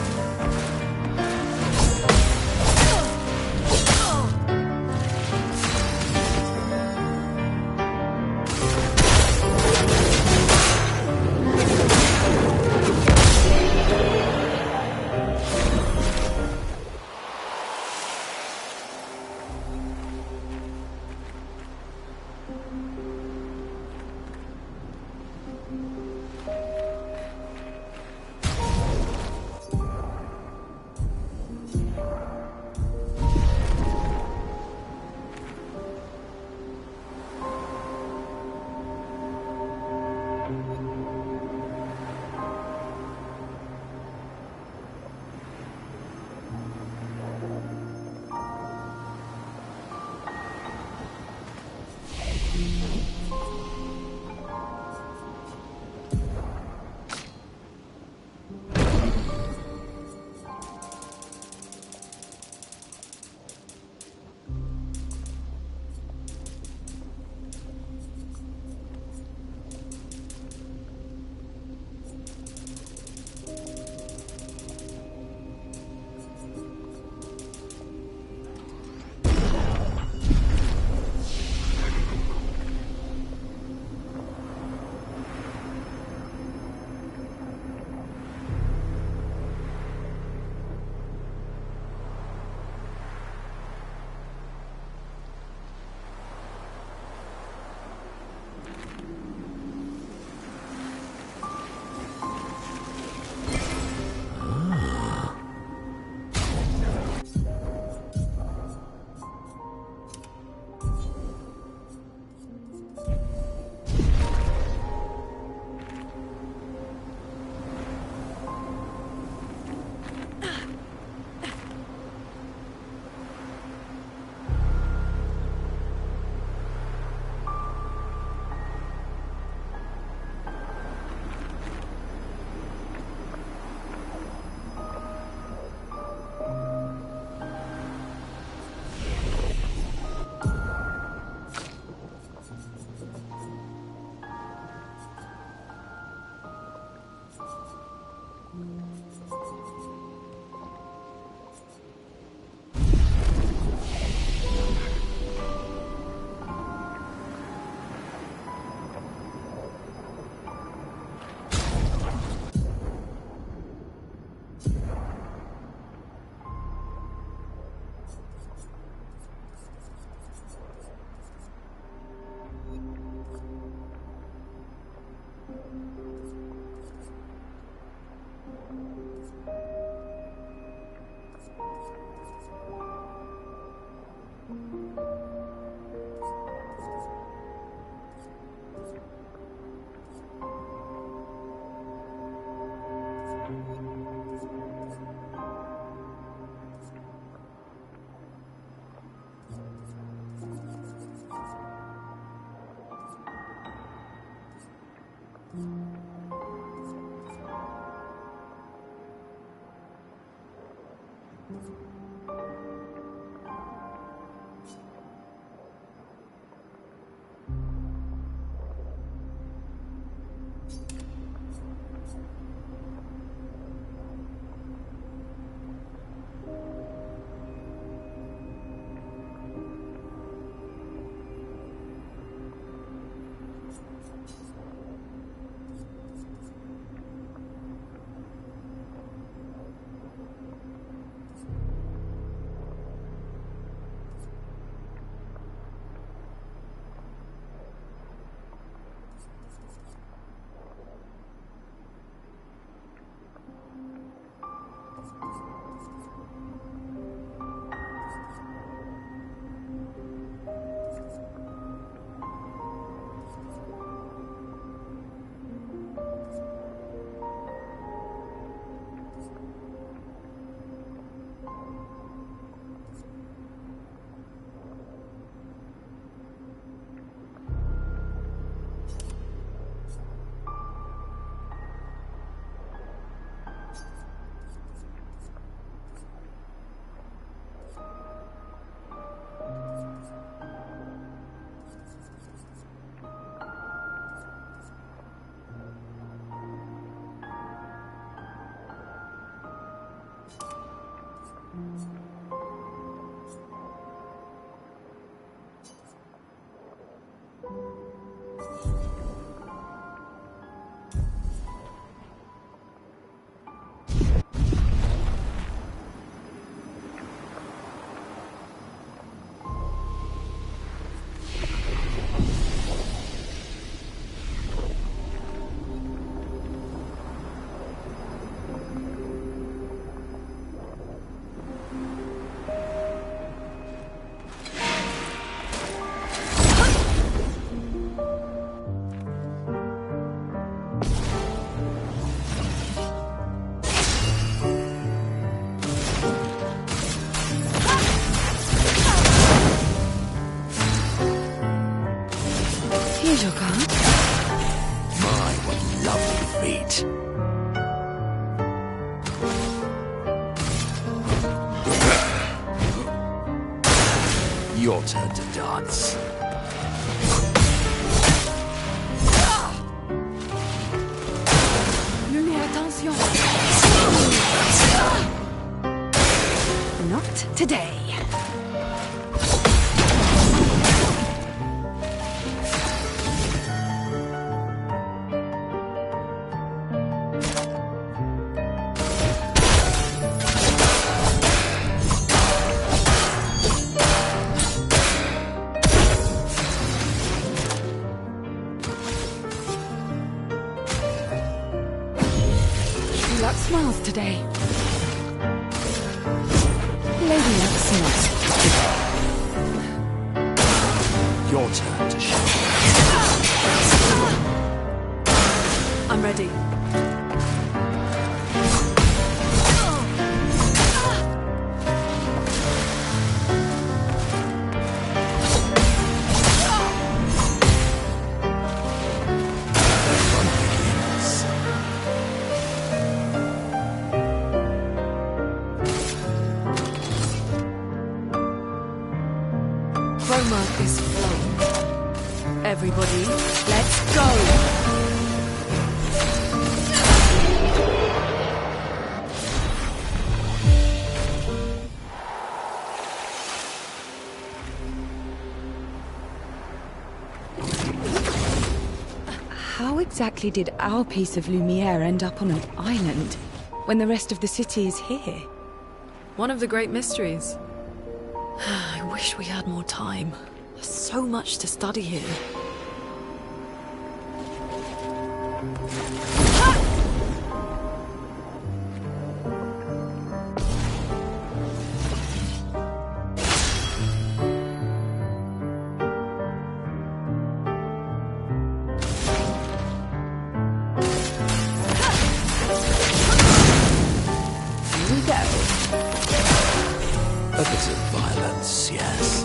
Here's your card. My, what lovely feet. Your turn to dance. Lumière, attention. Not today. Luck smiles today. Lady Luck smiles. Your turn to shine. I'm ready. Chroma is flowing. Everybody, let's go! How exactly did our piece of Lumiere end up on an island when the rest of the city is here? One of the great mysteries. I wish we had more time. There's so much to study here. Here we go. A bit of violence, yes.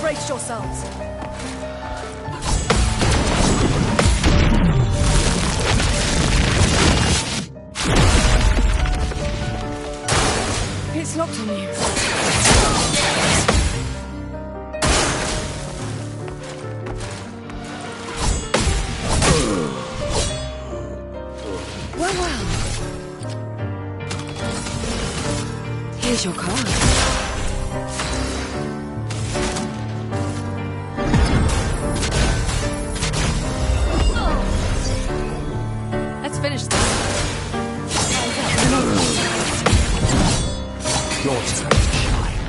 Brace yourselves. It's locked on you. Well, well. Here's your card. Let's finish this. Your turn to shine.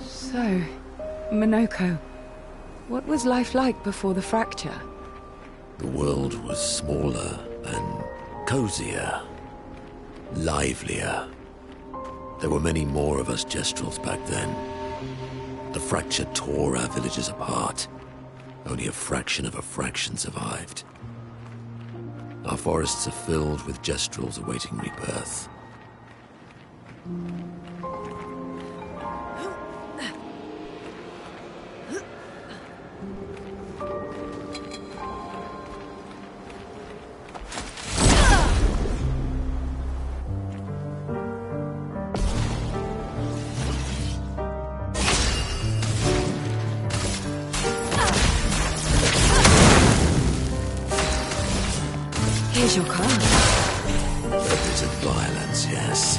So, Monoko, what was life like before the fracture? The world was smaller and cozier, livelier. There were many more of us Gestrels back then. The fracture tore our villages apart. Only a fraction of a fraction survived. Our forests are filled with Gestrels awaiting rebirth. Here's your card. A bit of violence, yes.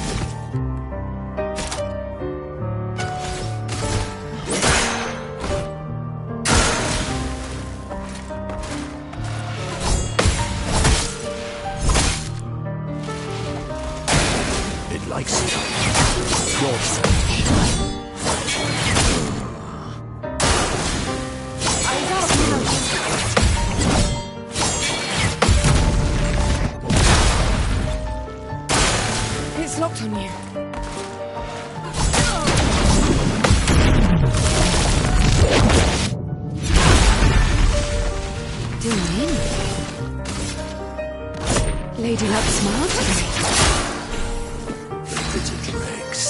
It likes you. Your turn. It's locked on you. Do you mean? Lady Luck smiled today. The bitter dregs.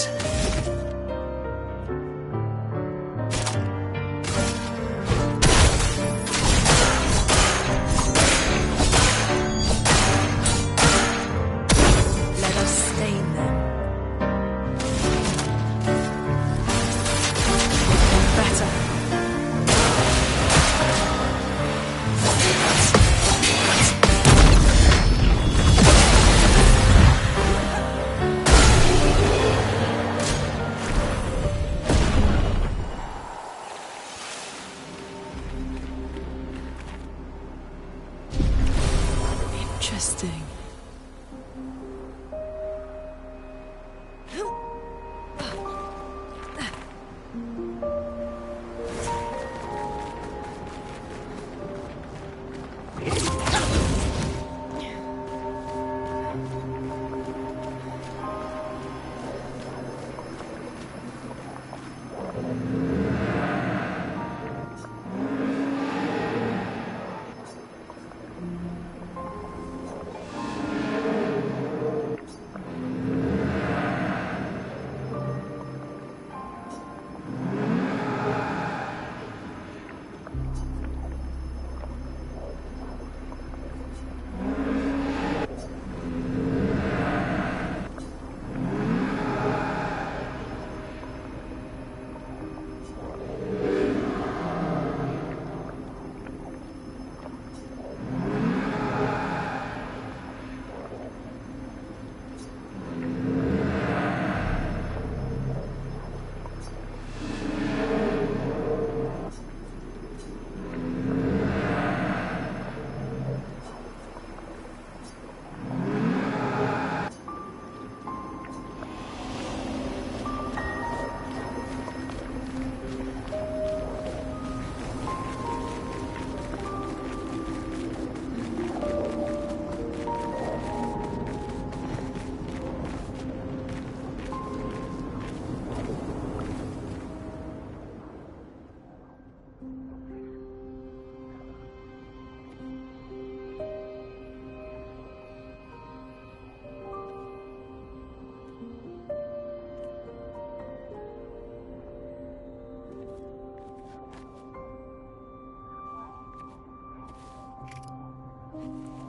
Let us stain them. Better. Interesting.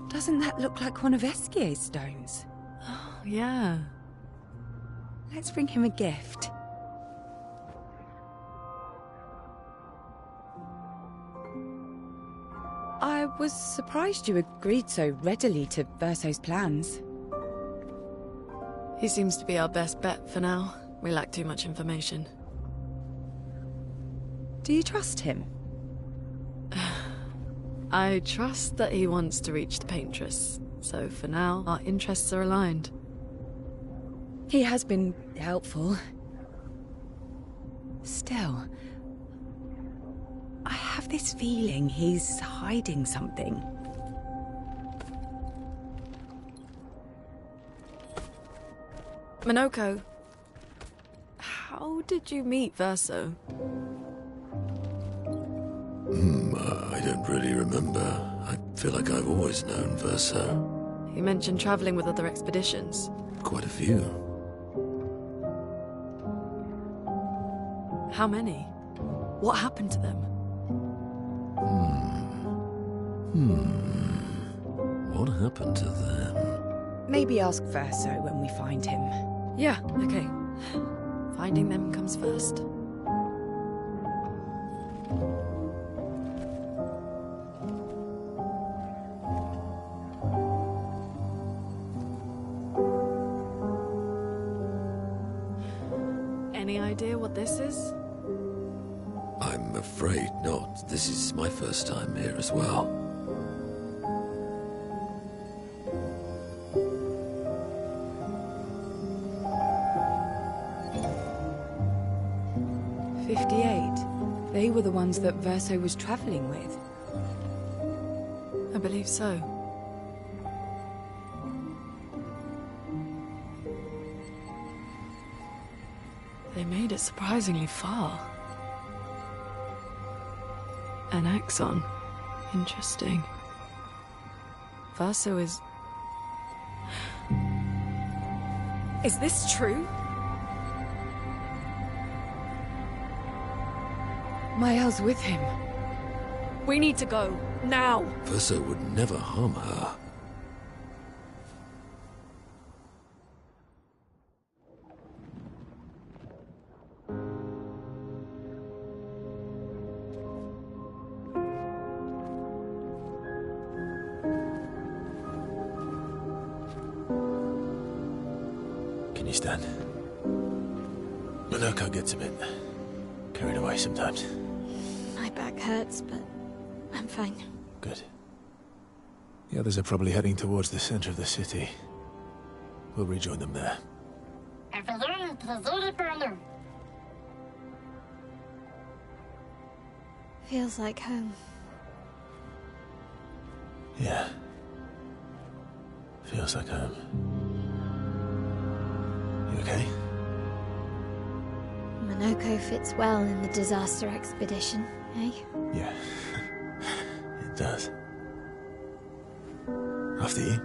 Doesn't that look like one of Eskier's stones? Oh, yeah. Let's bring him a gift. I was surprised you agreed so readily to Verso's plans. He seems to be our best bet for now. We lack too much information. Do you trust him? I trust that he wants to reach the Paintress, so for now, our interests are aligned. He has been helpful. Still, I have this feeling he's hiding something. Minoko, How did you meet Verso? I don't really remember. I feel like I've always known Verso. You mentioned traveling with other expeditions. Quite a few. How many? What happened to them? What happened to them? Maybe ask Verso when we find him. Yeah, okay. Finding them comes first. Any idea what this is? I'm afraid not. This is my first time here as well. They were the ones that Verso was traveling with. I believe so. They made it surprisingly far. An axon. Interesting. Verso is... Is this true? Mael's with him. We need to go. Now! Verso would never harm her. Can you stand? Minoko gets a bit carried away sometimes. My back hurts, but I'm fine. Good. The others are probably heading towards the center of the city. We'll rejoin them there. Feels like home. Yeah. Feels like home. You okay? Minoko fits well in the disaster expedition, eh? Yeah. It does. After you.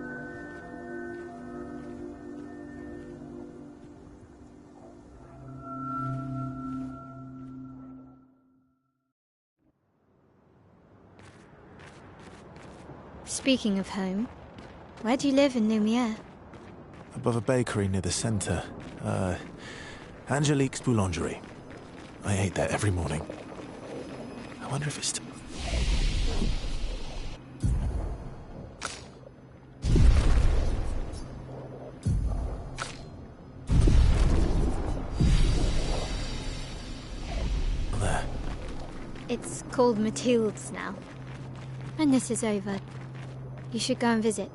Speaking of home, where do you live in Lumiere? Above a bakery near the center. Angelique's Boulangerie. I ate there every morning. I wonder if it's still... There. It's called Mathilde's now. When this is over, you should go and visit.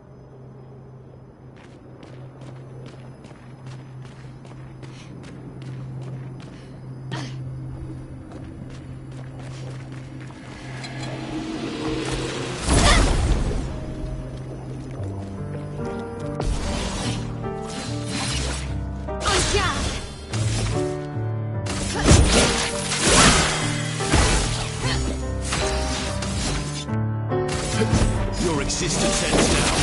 Your existence ends now.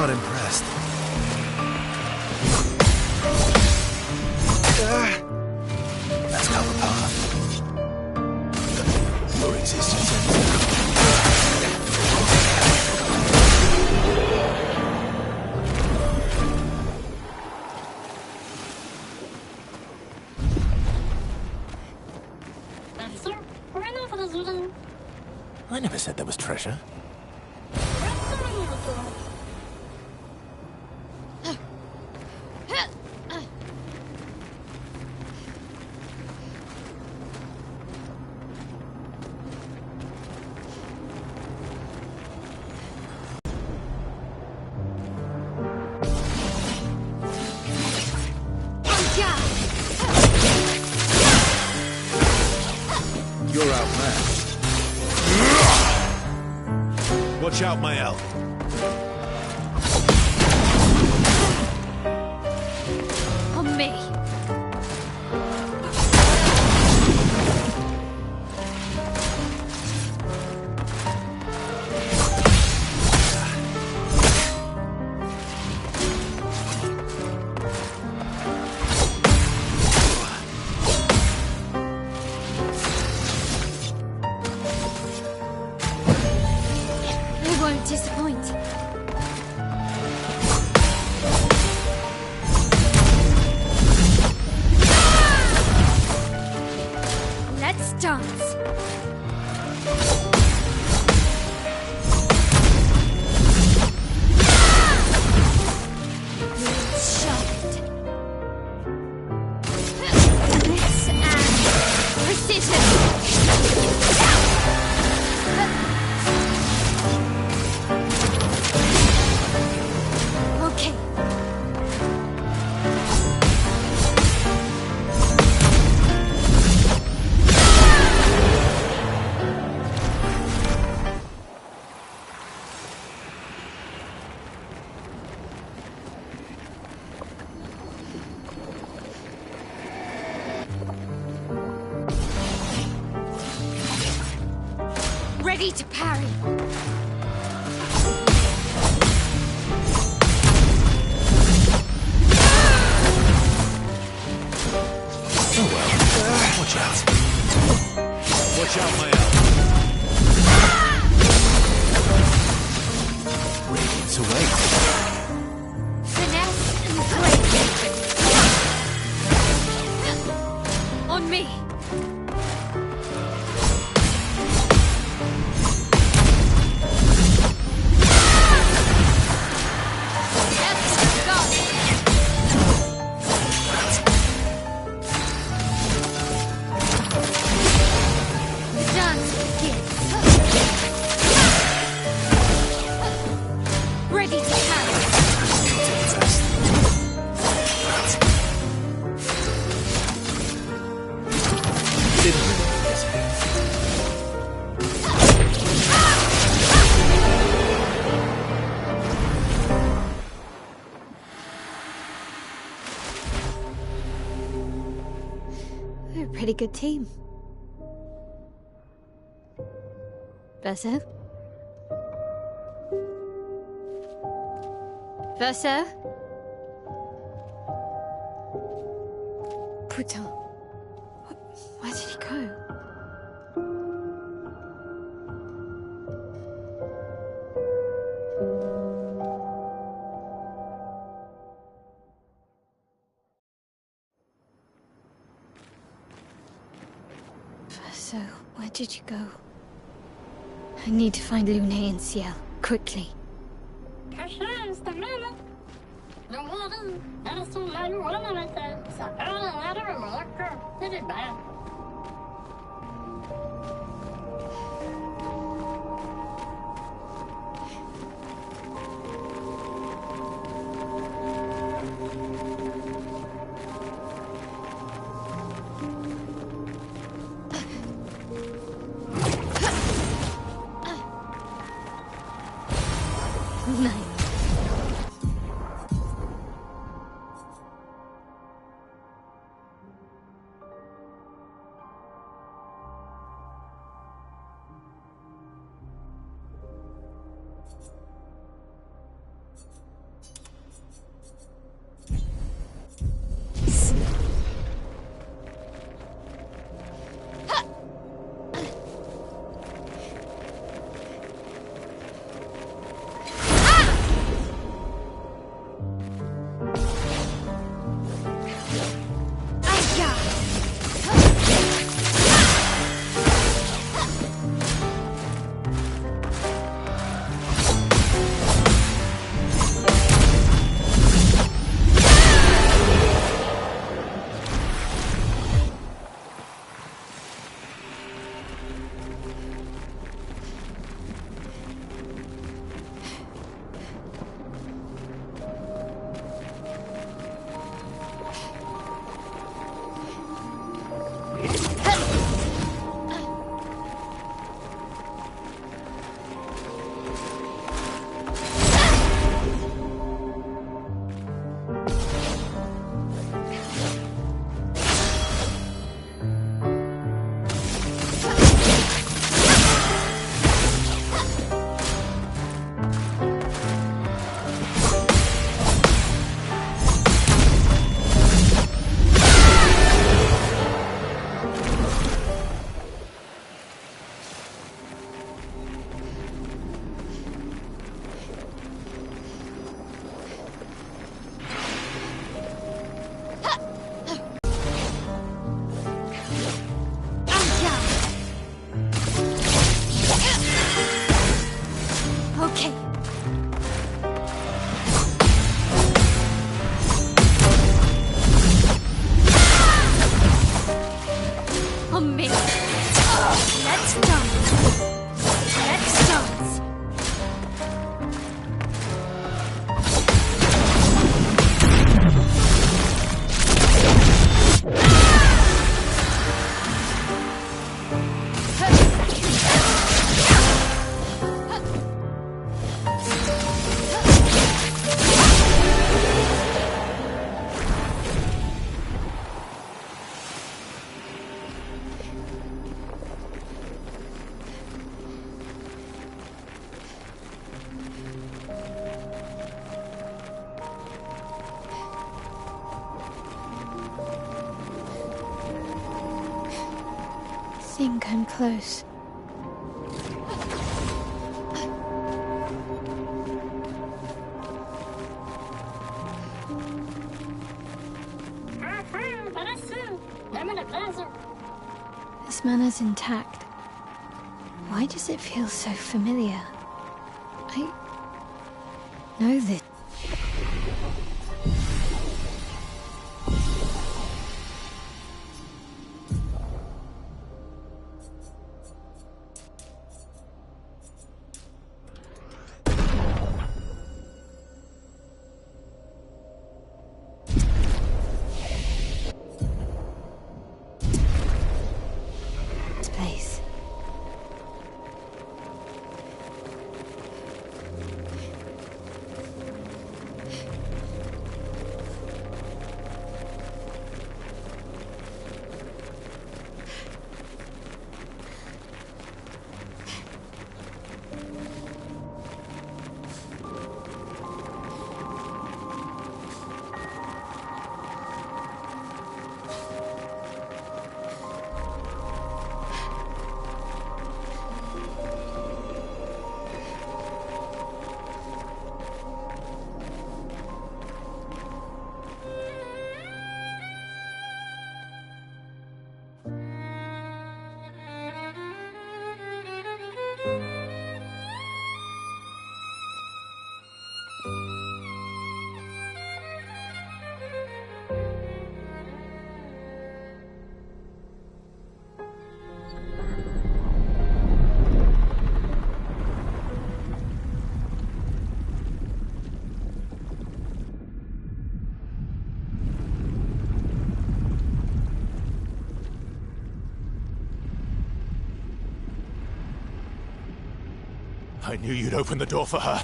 not impressed. That's not the path. Your existence ends now. Perso, un autre Zulin. I never said there was treasure. Questo minuto. You're outmatched. Watch out, Mael. On me. They won't disappoint. Let's dance. Let's sharpened. Blitz and precision. Okay. Ready to parry. Oh well. Watch out. Watch out, Mael. Radiance awaits. Finesse and grace. On me. Let's go. The dance begins. Ready to carry. Didn't really get it. We're a pretty good team. Verso? Verso? Putain. Where did he go? Verso, where did you go? I need to find Lune and Ciel, quickly. Kanske stämmer det? De var vi. När det solar jorden lite. Så ölen är det mörker. Det är bara. Nice. think I'm close. This manor's intact. Why does it feel so familiar? I know this. Place. I knew you'd open the door for her.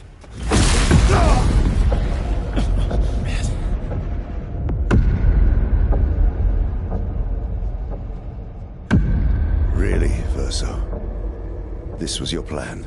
Really, Verso? This was your plan?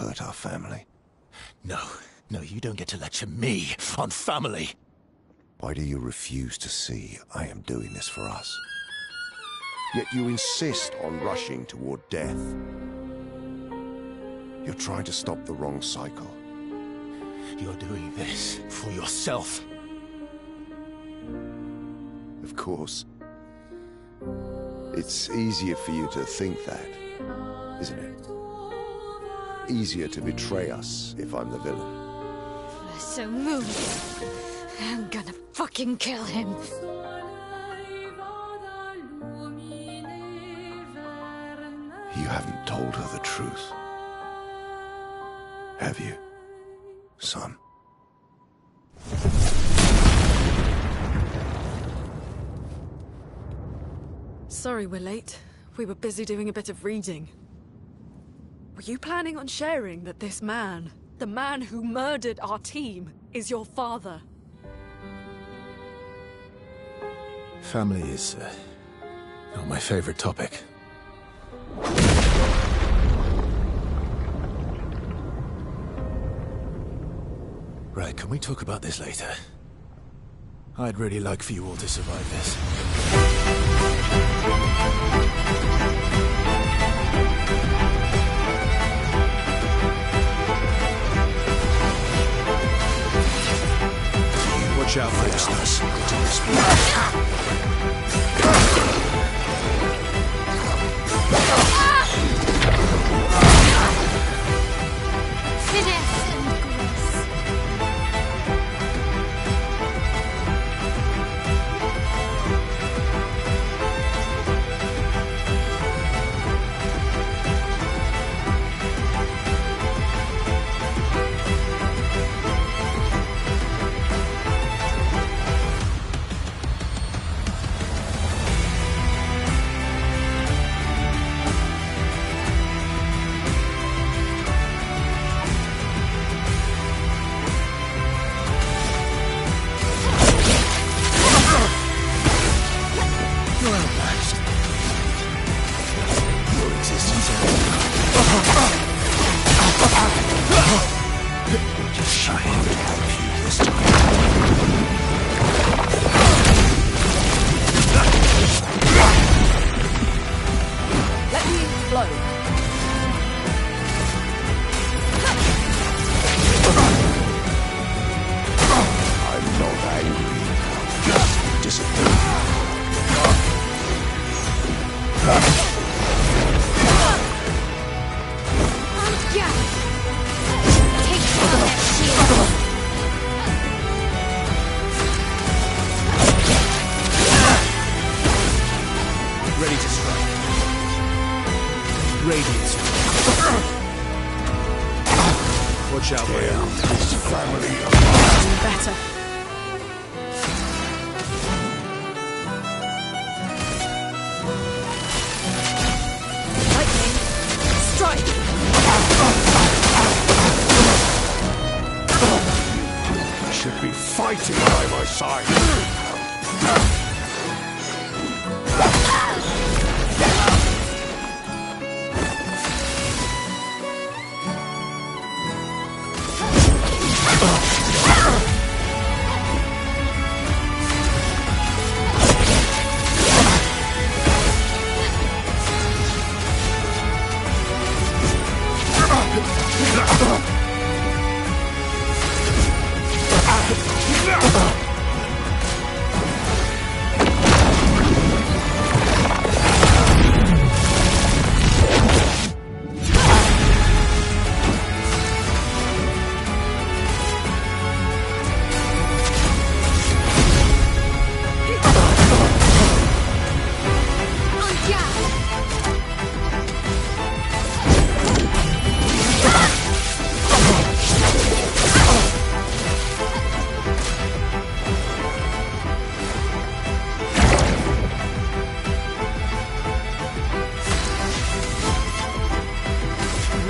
hurt our family. No, you don't get to lecture me on family. Why do you refuse to see I am doing this for us? Yet you insist on rushing toward death. You're trying to stop the wrong cycle. You're doing this for yourself. Of course. It's easier for you to think that, isn't it? Easier to betray us if I'm the villain. So moved. I'm gonna fucking kill him. You haven't told her the truth. Have you, son? Sorry we're late. We were busy doing a bit of reading. Were you planning on sharing that this man, the man who murdered our team, is your father? Family is not my favorite topic. Right, can we talk about this later? I'd really like for you all to survive this. Watch out for this. Finesse and grace. Let me flow. I'm not angry. Just disappointed. Yeah. Take down that shield. Ready to strike. Radiance. Watch out, Leon. This family. Better. Lightning. Strike. Should be fighting by my side.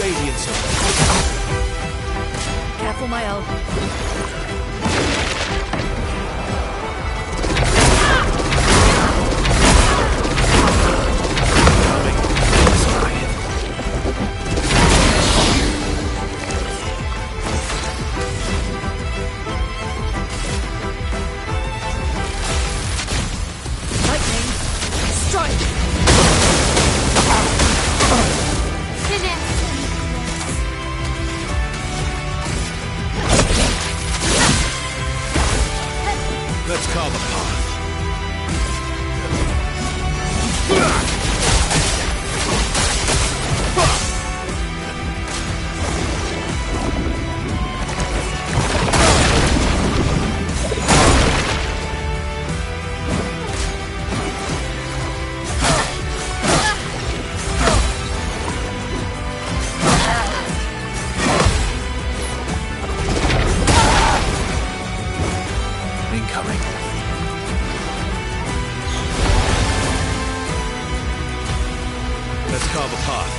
Radiance. Careful, my elf. Let's carve a path.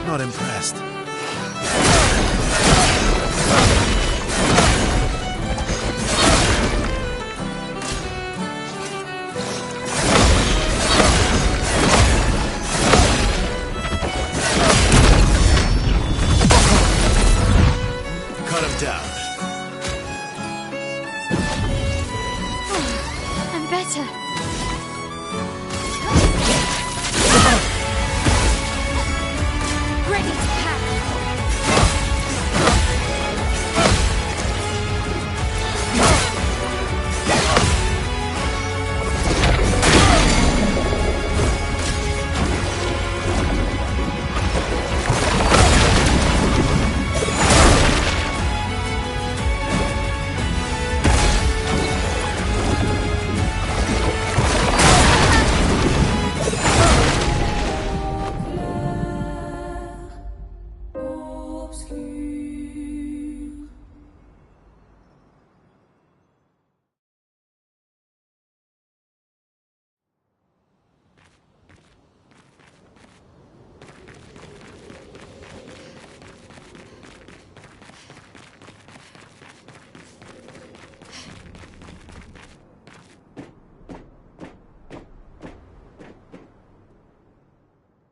Not impressed. Cut him down. I'm better. Ready to pack.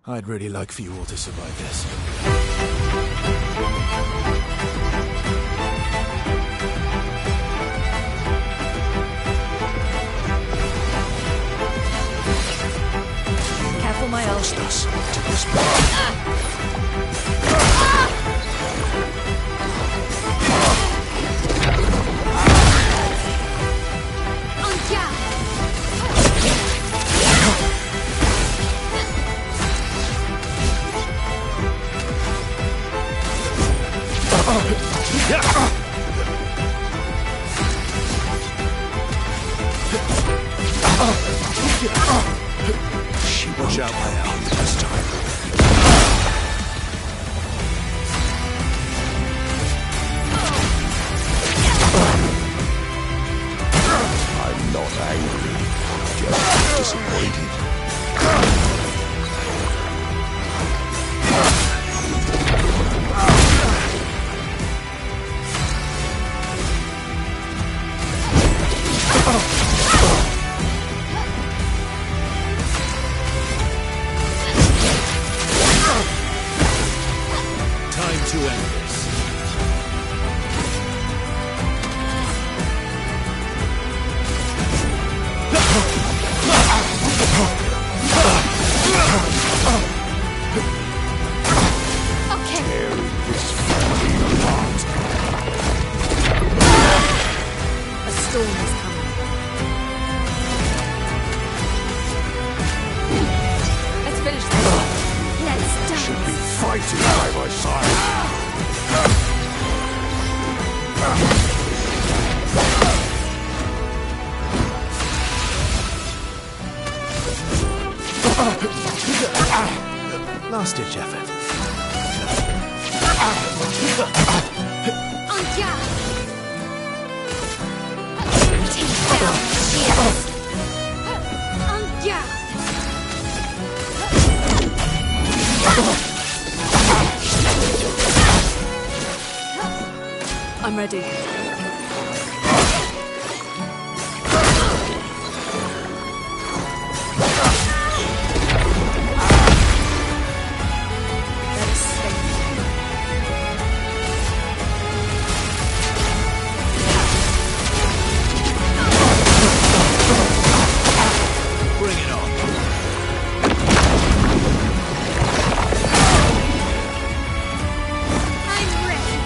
I'd really like for you all to survive this. Careful, my elf. Us to this path. She Watch out, my elf. this time. I'm not angry, just disappointed. Time to end this. Okay. Tearing this family apart. A storm is coming. Let's finish this. Let's dance. Should be fighting by my side. Last-ditch effort. En garde. Take down shields. En garde. I'm ready. Let us stay. Bring it on. I'm ready.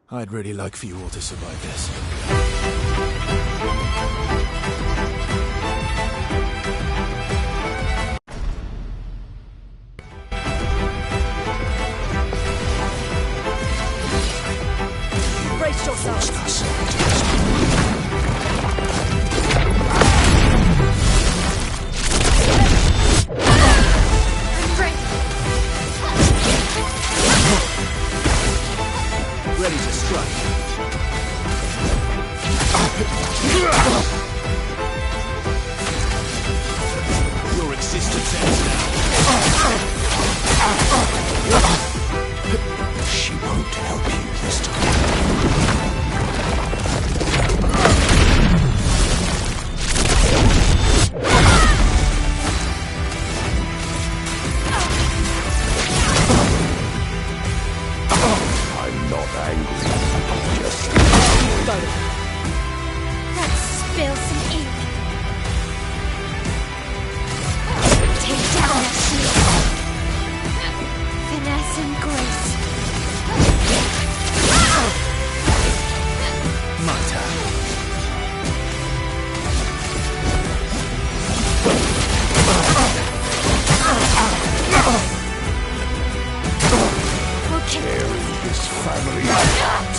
I'd really like for you all to survive this. Brace yourselves. Ready to strike. Your existence ends now. She won't help you this time. I'm not angry. Just Let's spill some ink. Take down that shield. Finesse and grace. My turn. Okay. tearing this family apart.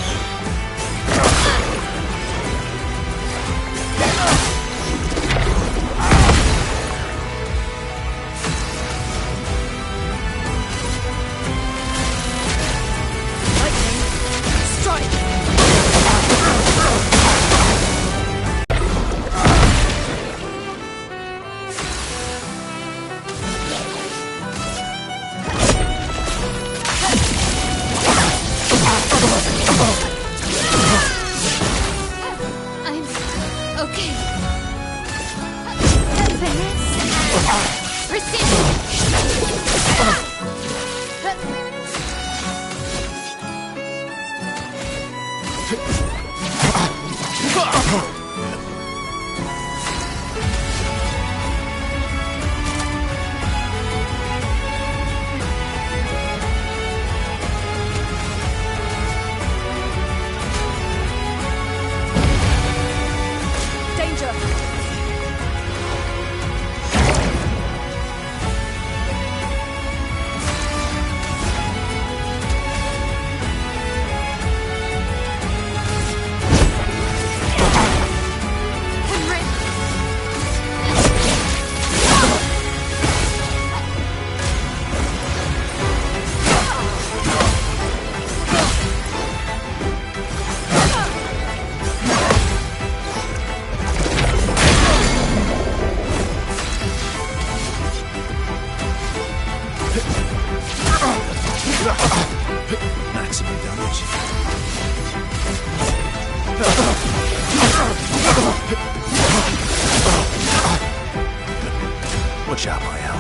Maximum damage. Watch out, Mael.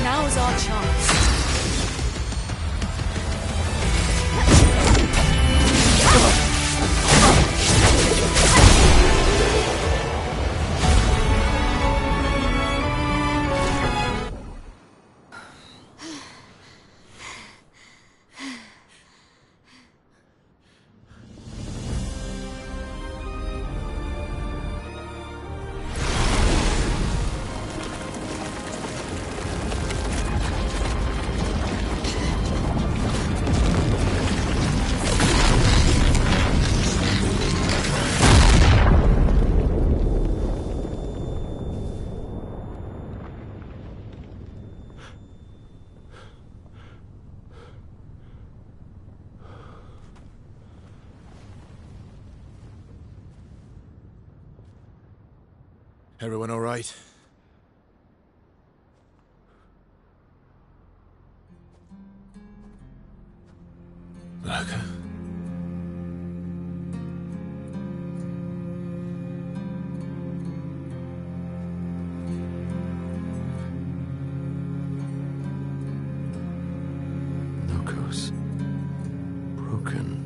Now's our chance. Everyone all right? Look. Locos. Broken.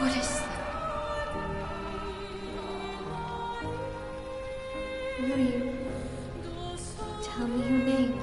What is that? Who are you? Tell me your name.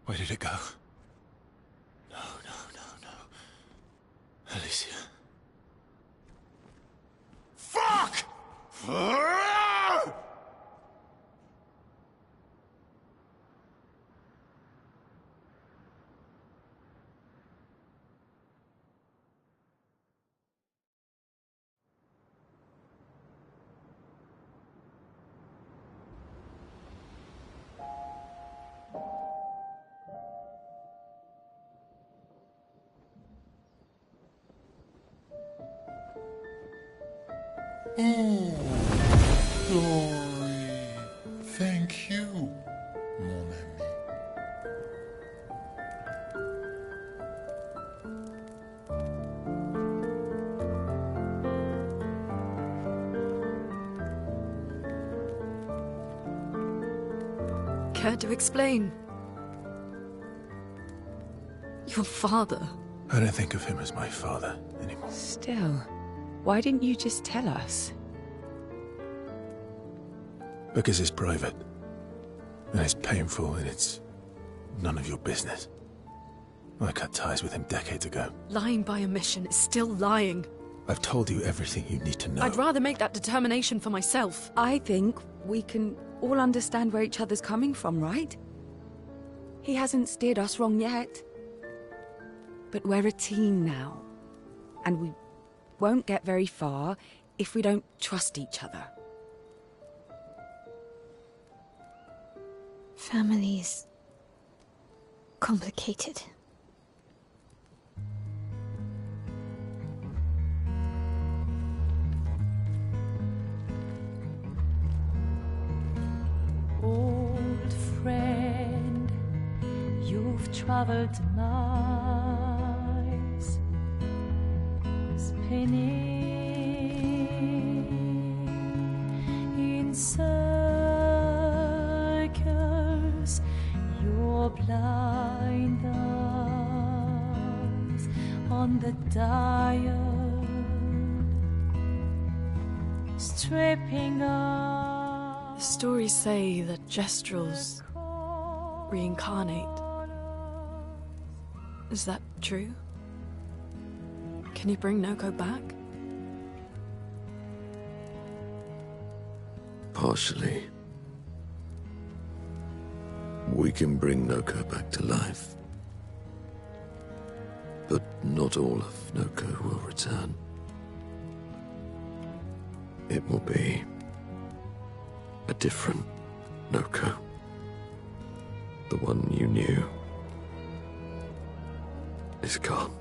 Where did it go? No, no, no, no. Alicia. Fuck! Oh, Glory. Thank you, mon ami. Care to explain? Your father. I don't think of him as my father anymore. Still, why didn't you just tell us? Because it's private. And it's painful and it's none of your business. I cut ties with him decades ago. Lying by omission is still lying. I've told you everything you need to know. I'd rather make that determination for myself. I think we can all understand where each other's coming from, right? He hasn't steered us wrong yet. But we're a team now. And we won't get very far if we don't trust each other. Family's complicated. Old friend, you've traveled miles, spinning in circles, your blind eyes on the dial, stripping off. The stories say that Jestrels reincarnate. Is that true? Can you bring Noko back? Partially. We can bring Noko back to life. But not all of Noko will return. It will be a different Noko. The one you knew is gone.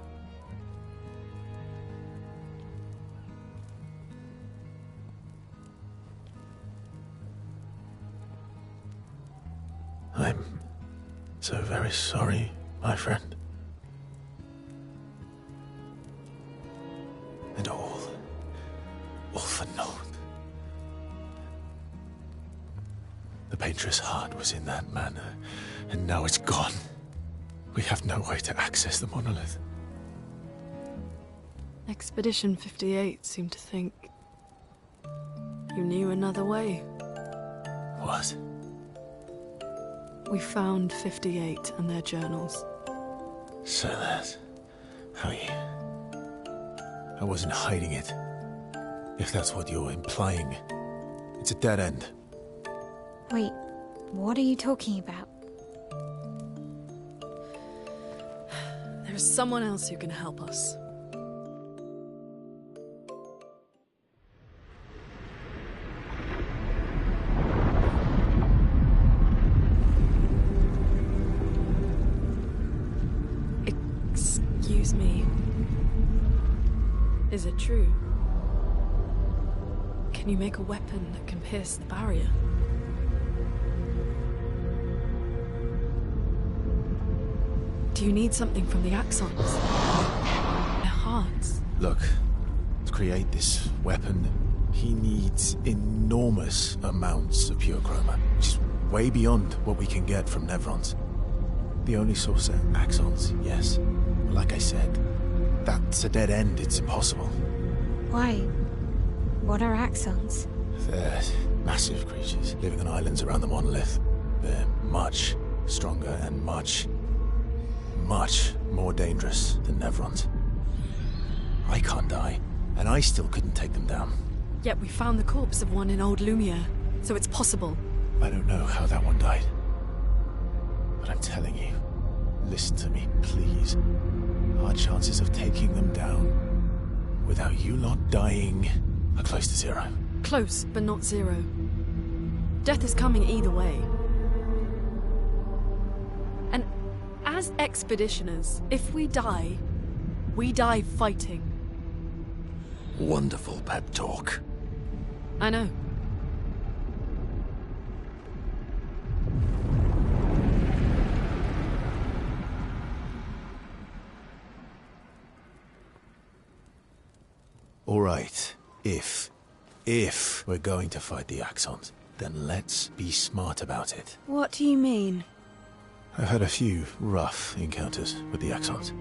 I'm so very sorry, my friend. all for naught. The Paintress heart was in that manor, and now it's gone. We have no way to access the monolith. Expedition 58 seemed to think you knew another way. What? We found 58 and their journals. So that's how you... I wasn't hiding it. If that's what you're implying. It's a dead end. Wait, what are you talking about? There's someone else who can help us. Excuse me. Is it true? Can you make a weapon that can pierce the barrier? Do you need something from the Axons? Their hearts? Look, to create this weapon, he needs enormous amounts of pure chroma, which is way beyond what we can get from Nevrons. The only source are Axons, yes. But like I said, that's a dead end. It's impossible. Why? What are Axons? They're massive creatures living on islands around the monolith. They're much stronger and much more dangerous than Nevrons. I can't die, and I still couldn't take them down. Yet we found the corpse of one in Old Lumiere, so it's possible. I don't know how that one died. But I'm telling you, listen to me, please. Our chances of taking them down without you lot dying are close to zero. Close, but not zero. Death is coming either way. And as expeditioners, if we die fighting. Wonderful pep talk. I know. All right, if we're going to fight the Axons, then let's be smart about it. What do you mean? I've had a few rough encounters with the Axons.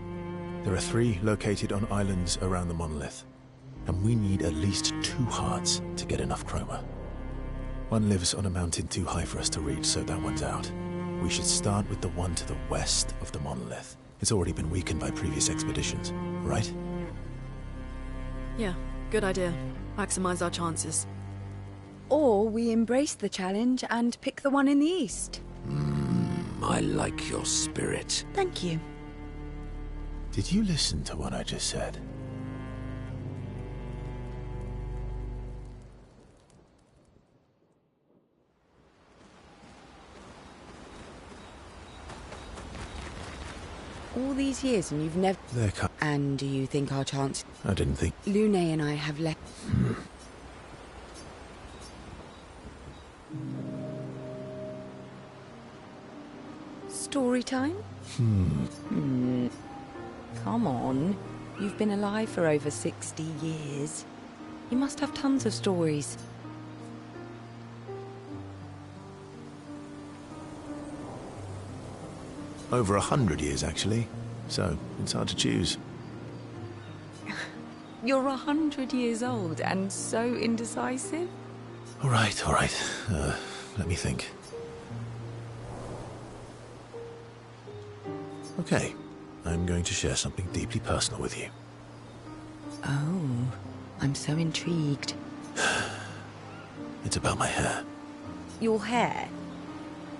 There are 3 located on islands around the monolith, and we need at least 2 hearts to get enough chroma. One lives on a mountain too high for us to reach, so that one's out. We should start with the one to the west of the monolith. It's already been weakened by previous expeditions, right? Yeah, good idea. Maximize our chances. Or we embrace the challenge and pick the one in the east. I like your spirit. Thank you. Did you listen to what I just said? All these years and you've never... They're And do you think our chance... I didn't think... Lune and I have left... Story time? Come on. You've been alive for over 60 years. You must have tons of stories. Over 100 years, actually. So, it's hard to choose. You're 100 years old and so indecisive? All right. Let me think. Okay, I'm going to share something deeply personal with you. Oh, I'm so intrigued. It's about my hair. Your hair?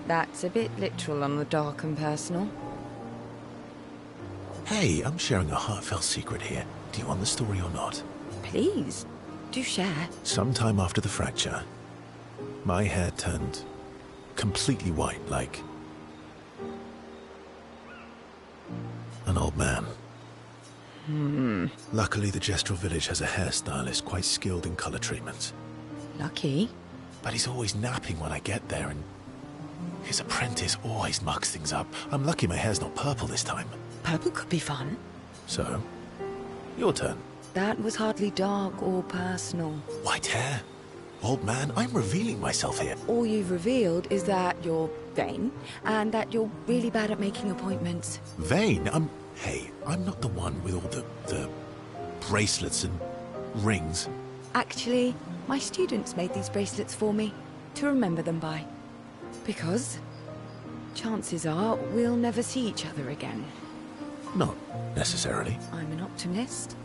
That's a bit literal on the dark and personal. Hey, I'm sharing a heartfelt secret here. Do you want the story or not? Please, do share. Sometime after the fracture, my hair turned completely white, like an old man. Luckily, the Gestrel village has a hairstylist quite skilled in color treatments. Lucky? But he's always napping when I get there, and his apprentice always mucks things up. I'm lucky my hair's not purple this time. Purple could be fun. So, your turn. That was hardly dark or personal. White hair? Old man, I'm revealing myself here. All you've revealed is that you're vain, and that you're really bad at making appointments. Vain? Hey, I'm not the one with all the bracelets and rings. Actually, my students made these bracelets for me, to remember them by. Because chances are we'll never see each other again. Not necessarily. I'm an optimist,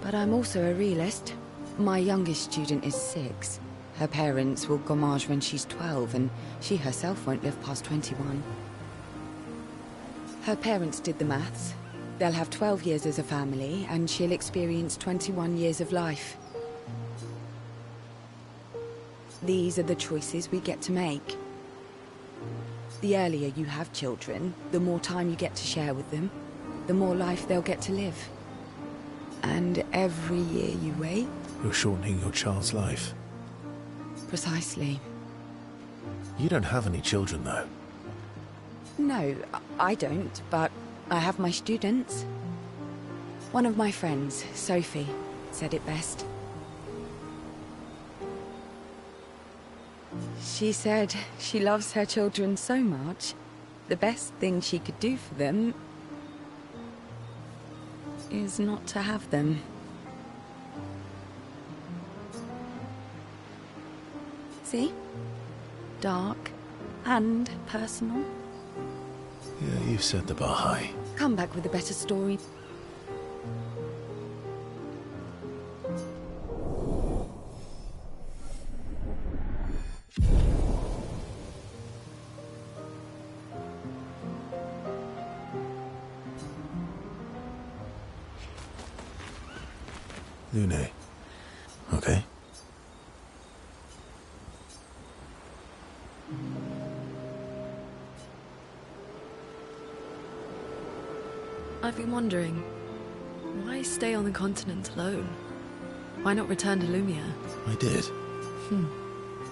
but I'm also a realist. My youngest student is 6. Her parents will gommage when she's 12, and she herself won't live past 21. Her parents did the maths. They'll have 12 years as a family, and she'll experience 21 years of life. These are the choices we get to make. The earlier you have children, the more time you get to share with them, the more life they'll get to live. And every year you wait... You're shortening your child's life. Precisely. You don't have any children, though. No, I don't, but I have my students. One of my friends, Sophie, said it best. She said she loves her children so much, the best thing she could do for them is not to have them. See? Dark and personal. Yeah, you've set the bar high. Come back with a better story. Lune. Okay. I've been wondering, why stay on the continent alone? Why not return to Lumia? I did.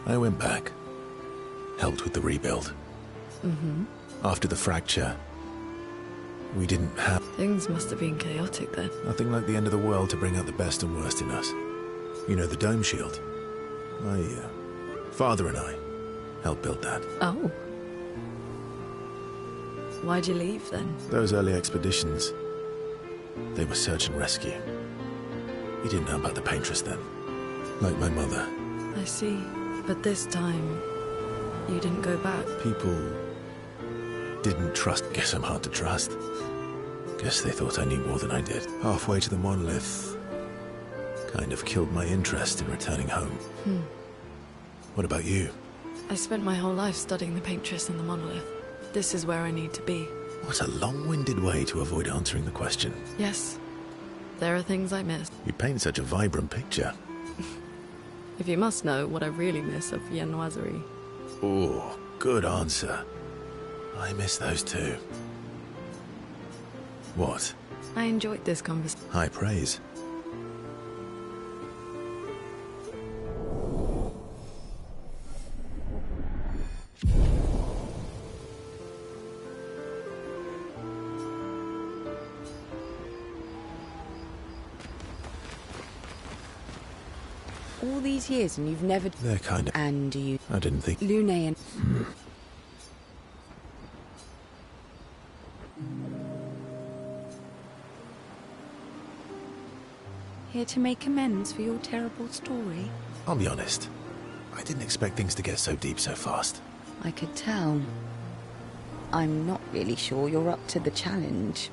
I went back. Helped with the rebuild. After the fracture, we didn't have... Things must have been chaotic then. Nothing like the end of the world to bring out the best and worst in us. You know, the dome shield. Father and I helped build that. Oh. Why'd you leave then? Those early expeditions, they were search and rescue. You didn't know about the Paintress then. Like my mother. I see. But this time, you didn't go back. People didn't trust. Guess I'm hard to trust. Guess they thought I knew more than I did. Halfway to the monolith, kind of killed my interest in returning home. What about you? I spent my whole life studying the Paintress and the monolith. This is where I need to be. What a long-winded way to avoid answering the question. Yes. There are things I miss. You paint such a vibrant picture. If you must know what I really miss of Viennoiserie. Oh, good answer. I miss those too. What? I enjoyed this conversation. High praise. All these years and you've never... They're kind of... And you... I didn't think... Lune and... Here to make amends for your terrible story? I'll be honest. I didn't expect things to get so deep so fast. I could tell. I'm not really sure you're up to the challenge.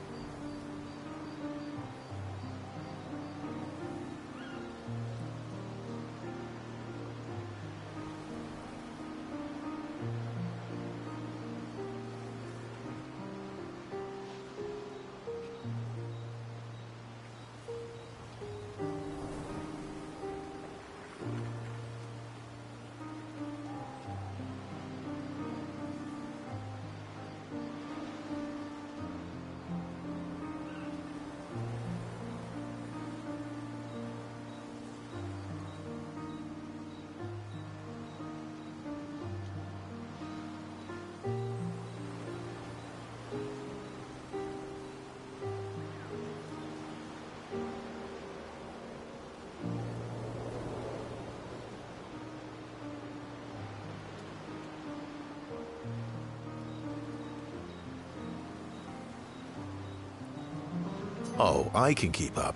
Oh, I can keep up.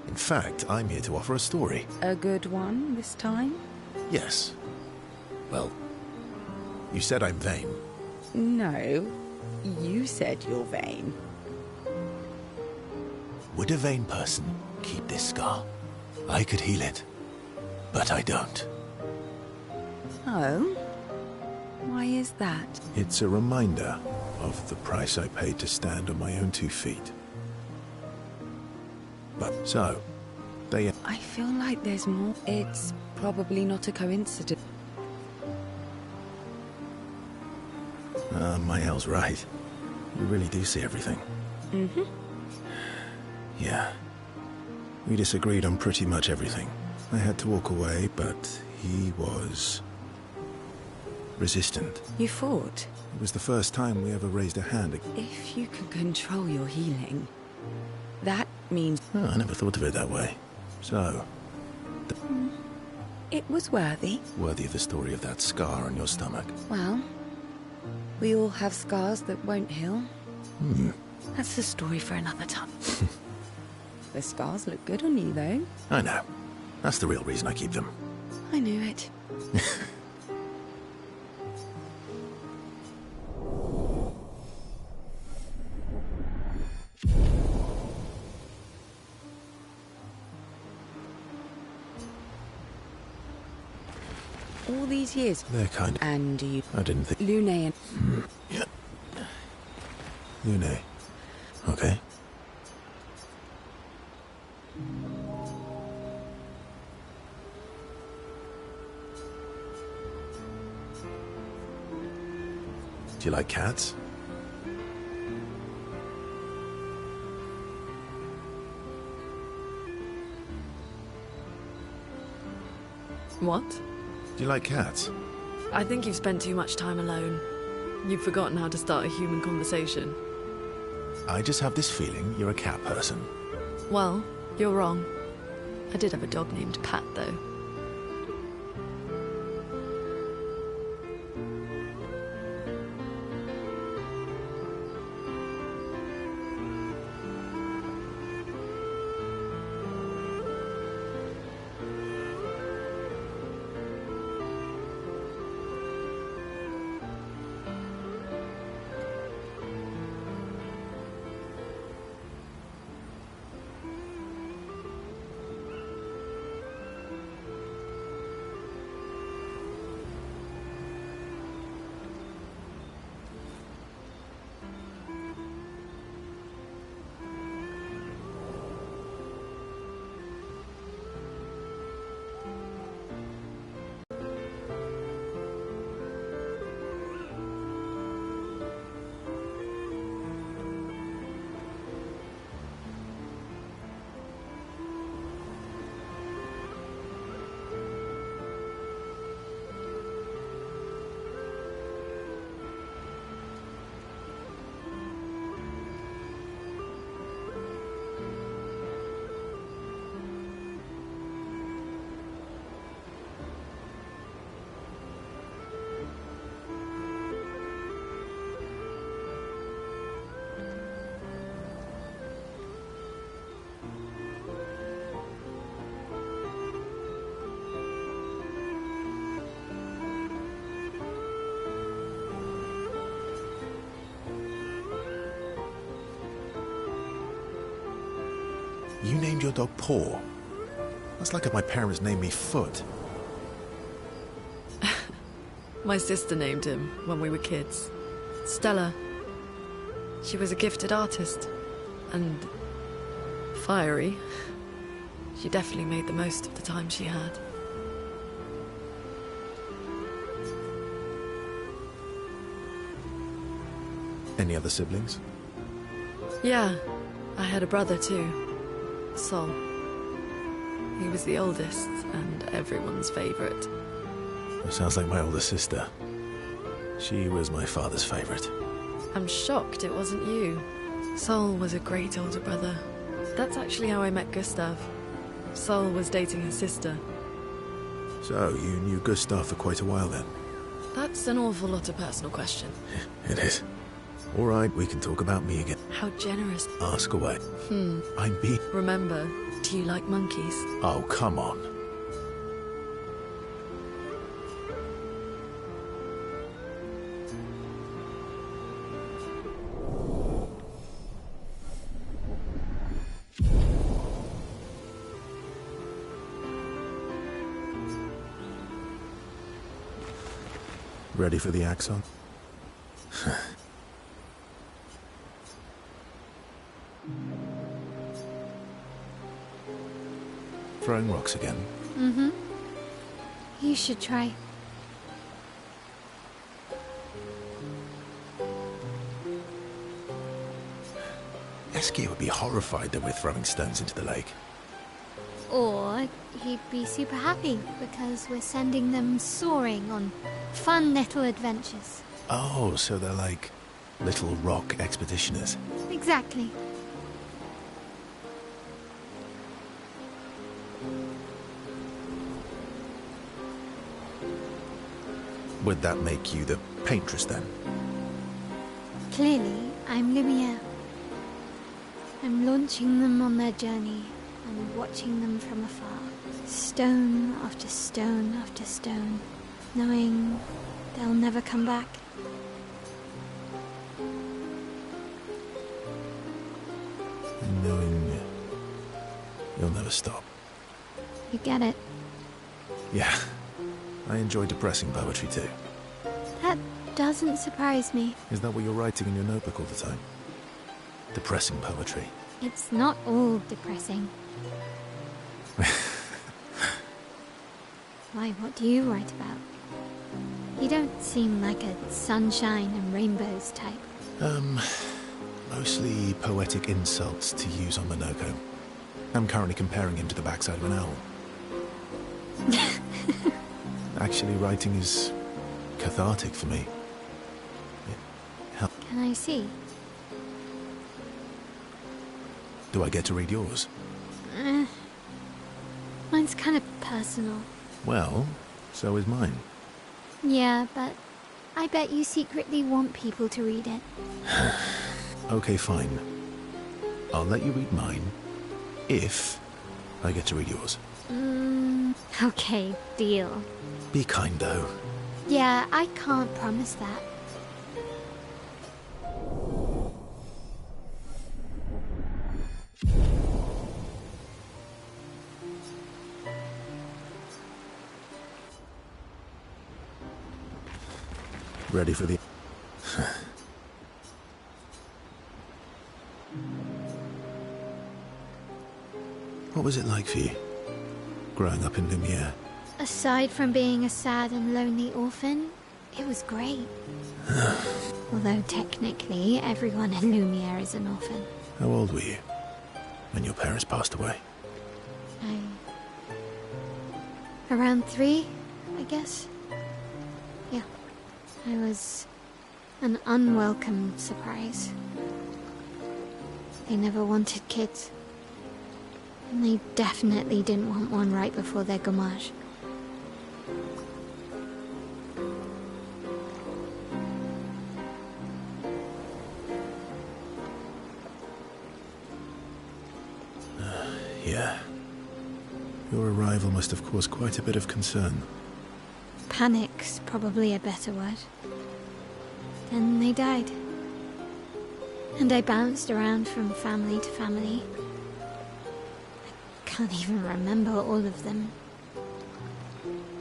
In fact, I'm here to offer a story. A good one this time? Yes. Well, you said I'm vain. No, you said you're vain. Would a vain person keep this scar? I could heal it, but I don't. Oh? Why is that? It's a reminder of the price I paid to stand on my own 2 feet. But so, they... I feel like there's more. It's probably not a coincidence. Mael's right. You really do see everything. Mm-hmm. Yeah. We disagreed on pretty much everything. I had to walk away, but he was... resistant. You fought? It was the first time we ever raised a hand. If you can control your healing, that means... Oh, I never thought of it that way. So... It was worthy. Worthy of the story of that scar on your stomach. Well, we all have scars that won't heal. That's a story for another time. The scars look good on you, though. I know. That's the real reason I keep them. I knew it. All these years. They're kind. And you... I didn't think... Lune and... Yeah. Lune. Okay. Do you like cats? What? Do you like cats? I think you've spent too much time alone. You've forgotten how to start a human conversation. I just have this feeling you're a cat person. Well, you're wrong. I did have a dog named Pat, though. You named your dog Paw. That's like if my parents named me Foot. My sister named him when we were kids. Stella. She was a gifted artist. And... fiery. She definitely made the most of the time she had. Any other siblings? Yeah, I had a brother too. Sol. He was the oldest and everyone's favorite. It sounds like my older sister. She was my father's favorite. I'm shocked it wasn't you. Sol was a great older brother. That's actually how I met Gustav. Sol was dating his sister. So, you knew Gustav for quite a while then? That's an awful lot of personal question. It is. All right, we can talk about me again. How generous. Ask away. I'm being... Remember, do you like monkeys? Oh, come on. Ready for the Axon? Throwing rocks again? Mm-hmm. You should try. Eskia would be horrified that we're throwing stones into the lake. Or he'd be super happy because we're sending them soaring on fun little adventures. Oh, so they're like little rock expeditioners. Exactly. Would that make you the paintress then? Clearly, I'm Lumiere. I'm launching them on their journey and watching them from afar. Stone after stone after stone, knowing they'll never come back. And knowing you'll never stop. You get it? Yeah, I enjoy depressing poetry too. That doesn't surprise me. Is that what you're writing in your notebook all the time? Depressing poetry. It's not all depressing. Why, what do you write about? You don't seem like a sunshine and rainbows type. Mostly poetic insults to use on Monoko. I'm currently comparing him to the backside of an owl. Actually, writing is cathartic for me. Can I see? Do I get to read yours? Mine's kind of personal. Well, so is mine. Yeah, but I bet you secretly want people to read it. Okay, fine. I'll let you read mine, if I get to read yours. Okay, deal. Be kind, though. Yeah, I can't promise that. Ready for the... What was it like for you, growing up in Lumiere? Aside from being a sad and lonely orphan, it was great. Although technically, everyone in Lumiere is an orphan. How old were you when your parents passed away? Around 3, I guess. Yeah. I was an unwelcome surprise. They never wanted kids. And they definitely didn't want one right before their gommage. Yeah. Your arrival must have caused quite a bit of concern. Panic's probably a better word. Then they died. And I bounced around from family to family. I can't even remember all of them.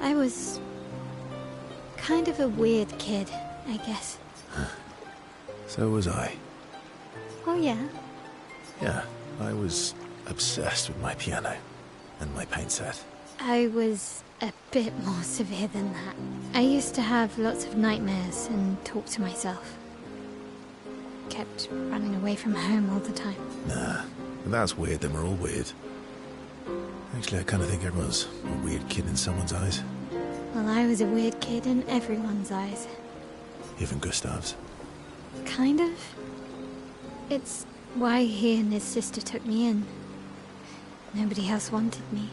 I was kind of a weird kid, I guess. So was I. Oh yeah? Yeah, I was obsessed with my piano and my paint set. I was a bit more severe than that. I used to have lots of nightmares and talk to myself. Kept running away from home all the time. Nah, if that's weird, then we're all weird. Actually, I kind of think everyone's a weird kid in someone's eyes. Well, I was a weird kid in everyone's eyes. Even Gustav's. Kind of. It's why he and his sister took me in. Nobody else wanted me.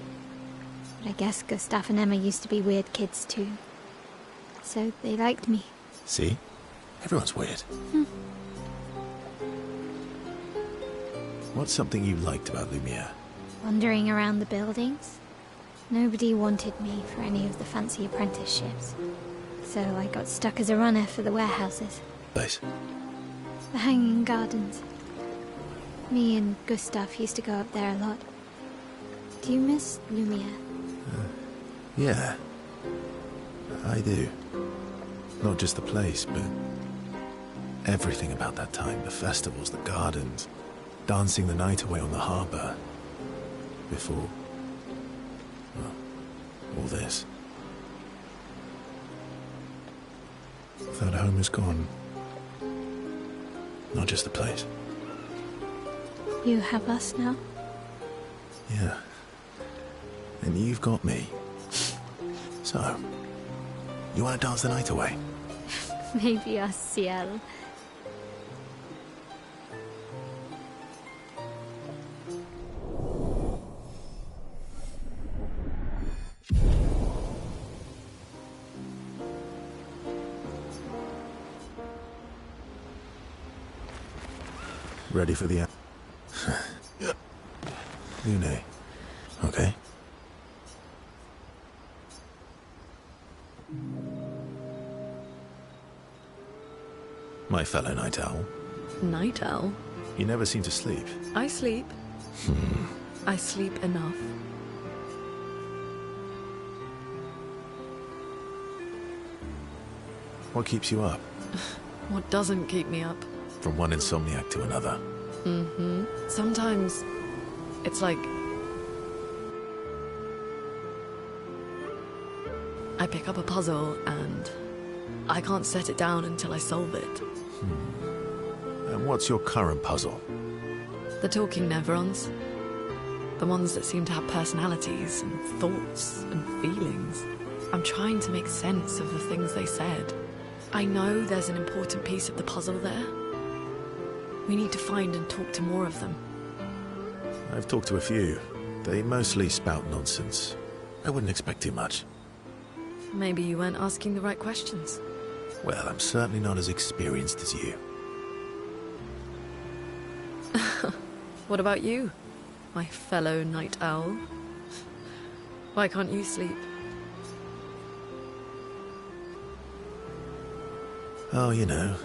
But I guess Gustav and Emma used to be weird kids too. So they liked me. See? Everyone's weird. What's something you liked about Lumiere? Wandering around the buildings. Nobody wanted me for any of the fancy apprenticeships. So I got stuck as a runner for the warehouses. Place. The Hanging Gardens. Me and Gustav used to go up there a lot. Do you miss Lumiere? Yeah. I do. Not just the place, but everything about that time. The festivals, the gardens, dancing the night away on the harbour. Before... well, all this. That home is gone. Not just the place. You have us now? Yeah. And you've got me. So, you want to dance the night away? Maybe us, Ciel. Ready for the... Lune. Okay. My fellow Night Owl. Night Owl? You never seem to sleep. I sleep. I sleep enough. What keeps you up? What doesn't keep me up? From one insomniac to another. Sometimes it's like I pick up a puzzle and I can't set it down until I solve it. And what's your current puzzle? The talking Neverons. The ones that seem to have personalities and thoughts and feelings. I'm trying to make sense of the things they said. I know there's an important piece of the puzzle there. We need to find and talk to more of them. I've talked to a few. They mostly spout nonsense. I wouldn't expect too much. Maybe you weren't asking the right questions. Well, I'm certainly not as experienced as you. What about you, my fellow Night Owl? Why can't you sleep? Oh, you know,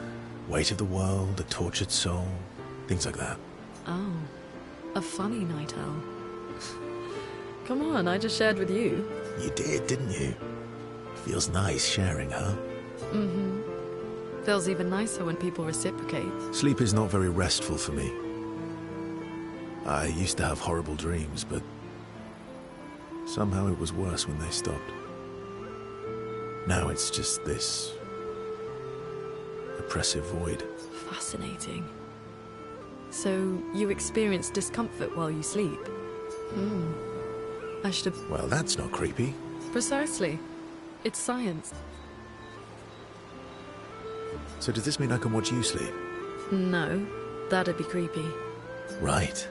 weight of the world, a tortured soul, things like that. Oh, a funny Night Owl. Come on, I just shared with you. You did, didn't you? Feels nice sharing, huh? Feels even nicer when people reciprocate. Sleep is not very restful for me. I used to have horrible dreams, but somehow it was worse when they stopped. Now it's just this oppressive void. Fascinating. So, you experience discomfort while you sleep? I should have... Well, that's not creepy. Precisely. It's science. So does this mean I can watch you sleep? No, that'd be creepy. Right.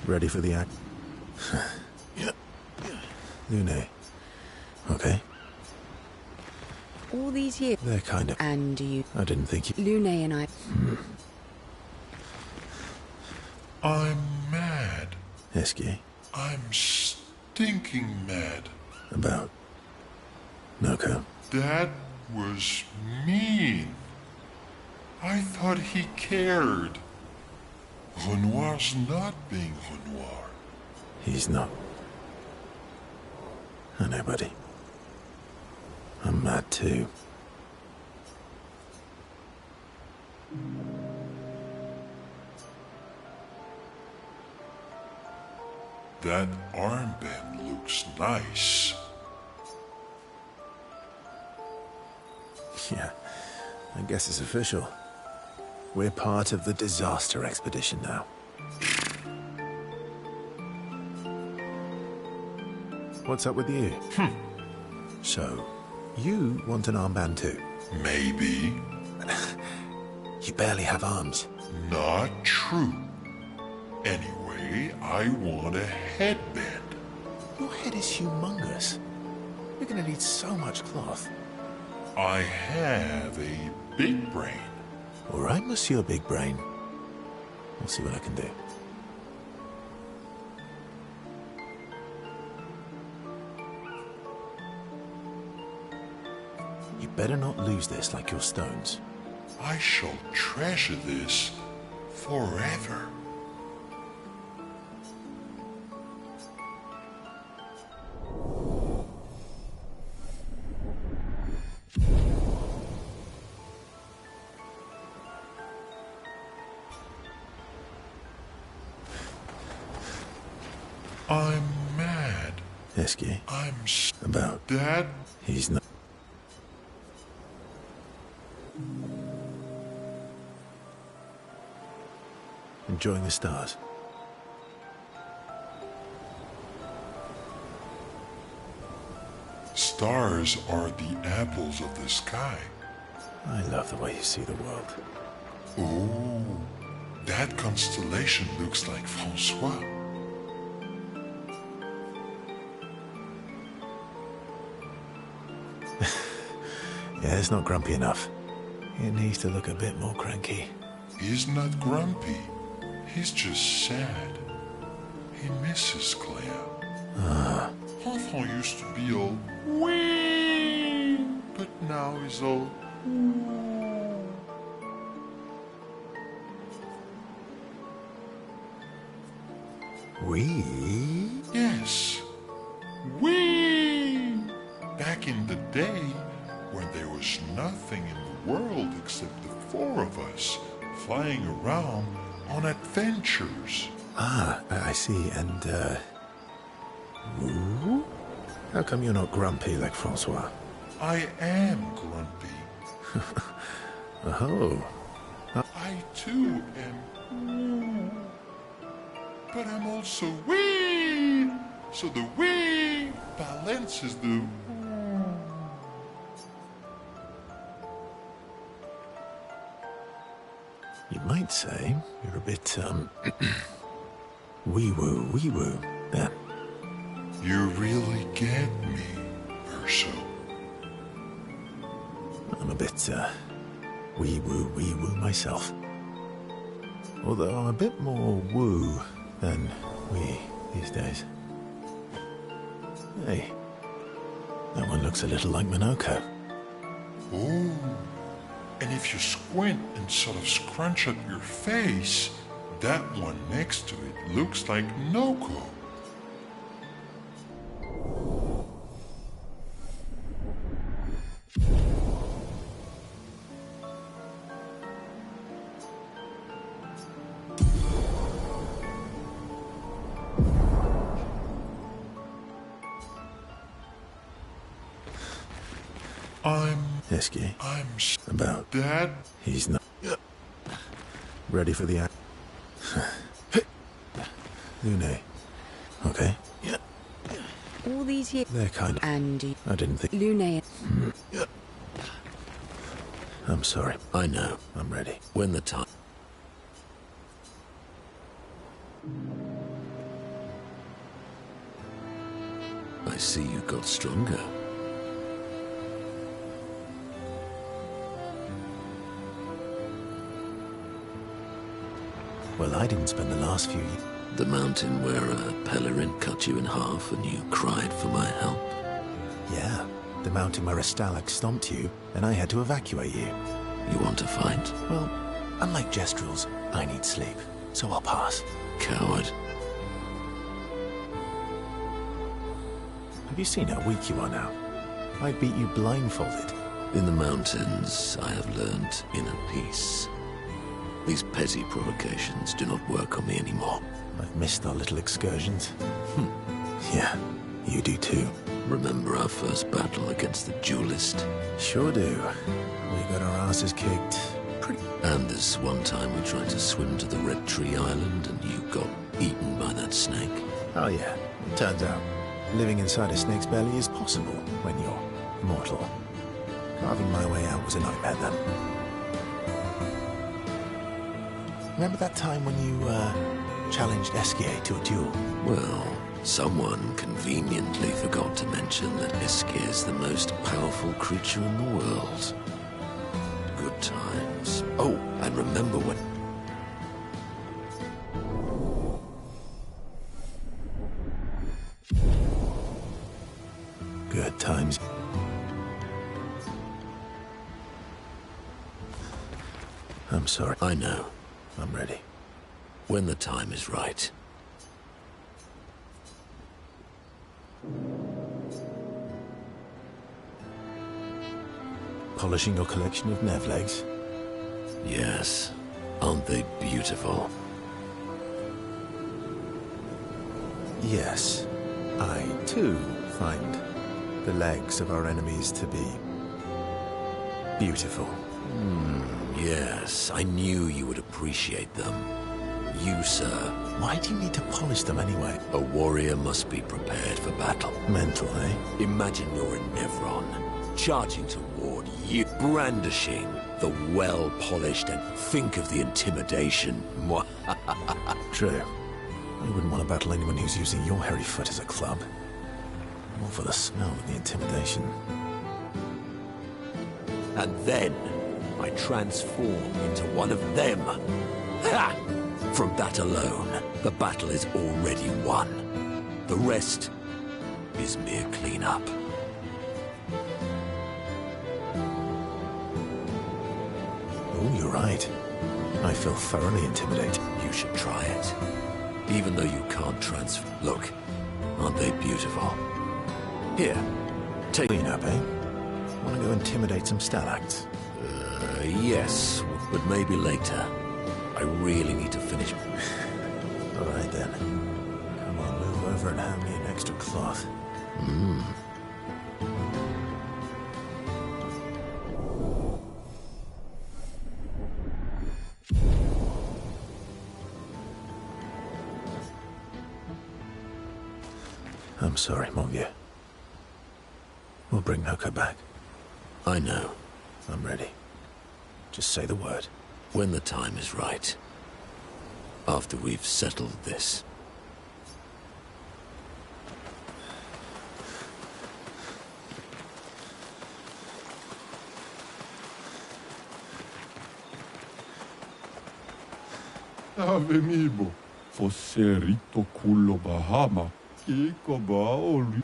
Ready for the act? Lune. Okay. All these years. They're kind of... And you... I didn't think you... Lune and I... I'm mad. Eski. I'm stinking mad. About... Noko. That was mean. I thought he cared. Renoir's not being Renoir. He's not. I know, buddy. I'm mad too. That armband looks nice. Yeah, I guess it's official. We're part of the disaster expedition now. What's up with you? So, you want an armband too? Maybe. You barely have arms. Not true. Anyway, I want a headband. Your head is humongous. You're gonna need so much cloth. I have a big brain. All right, Monsieur Big Brain. I'll see what I can do. You better not lose this like your stones. I shall treasure this forever. I'm mad. Eski. I'm about Dad. He's not. Enjoying the stars. Stars are the apples of the sky. I love the way you see the world. Oh, that constellation looks like Francois. Yeah, it's not grumpy enough. It needs to look a bit more cranky. He's not grumpy. He's just sad. He misses Claire. Enfant used to be all wee, but now he's all We? Yes. Wee! Back in the day, when there was nothing in the world except the four of us flying around on adventures. Ah, I see. And, Woo? How come you're not grumpy like Francois? I am grumpy. Oh. I too am. But I'm also wee! So the wee balances the. You might say you're a bit, wee-woo, then. You really get me, Verso. I'm a bit, wee-woo myself. Although I'm a bit more woo than wee these days. Hey, that one looks a little like Minoko. Oh, and if you squint and sort of scrunch up your face, that one next to it looks like Noko. Eski. I'm about Dad. He's not ready for the act. Lune. Okay. Yeah. All these years. They're kind of. Andy. I didn't think. Lune. I'm sorry. I know. I'm ready. When the time. I see you got stronger. Well, I didn't spend the last few years. The mountain where a Pelerin cut you in half and you cried for my help? Yeah, the mountain where a Stalag stomped you and I had to evacuate you. You want to fight? Well, unlike Gestrels, I need sleep, so I'll pass. Coward. Have you seen how weak you are now? I beat you blindfolded. In the mountains, I have learned inner peace. These petty provocations do not work on me anymore. I've missed our little excursions. Yeah, you do too. Remember our first battle against the duelist? Sure do. We got our asses kicked. And this one time we tried to swim to the Red Tree Island and you got eaten by that snake. Oh yeah, it turns out. living inside a snake's belly is possible when you're mortal. Carving my way out was a nightmare then. Remember that time when you, challenged Esquier to a duel? Well, someone conveniently forgot to mention that Esquier is the most powerful creature in the world. Good times. Oh, and remember when... Good times. I'm sorry. I know. I'm ready. When the time is right. Polishing your collection of Nevlegs? Yes. Aren't they beautiful? Yes. I, too, find the legs of our enemies to be beautiful. Yes, I knew you would appreciate them. You, sir. Why do you need to polish them anyway? A warrior must be prepared for battle. Mental, eh? Imagine you're in Nevron, charging toward you, brandishing the well-polished, and think of the intimidation. True. I wouldn't want to battle anyone who's using your hairy foot as a club. More for the smell than the intimidation. And then I transform into one of them. Ha! From that alone, the battle is already won. The rest is mere cleanup. Oh, you're right. I feel thoroughly intimidated. You should try it. Even though you can't transform. Look, aren't they beautiful? Here, take... Clean up, eh? Want to go intimidate some stalacts? Yes, but maybe later. I really need to finish. All right, then. Come on, move over and hand me an extra cloth. I'm sorry, mon vieux. We'll bring Noko back. I know. I'm ready. Just say the word. When the time is right. After we've settled this. Avenibo, Fosserito Culo Bahama, Kiko Baoli.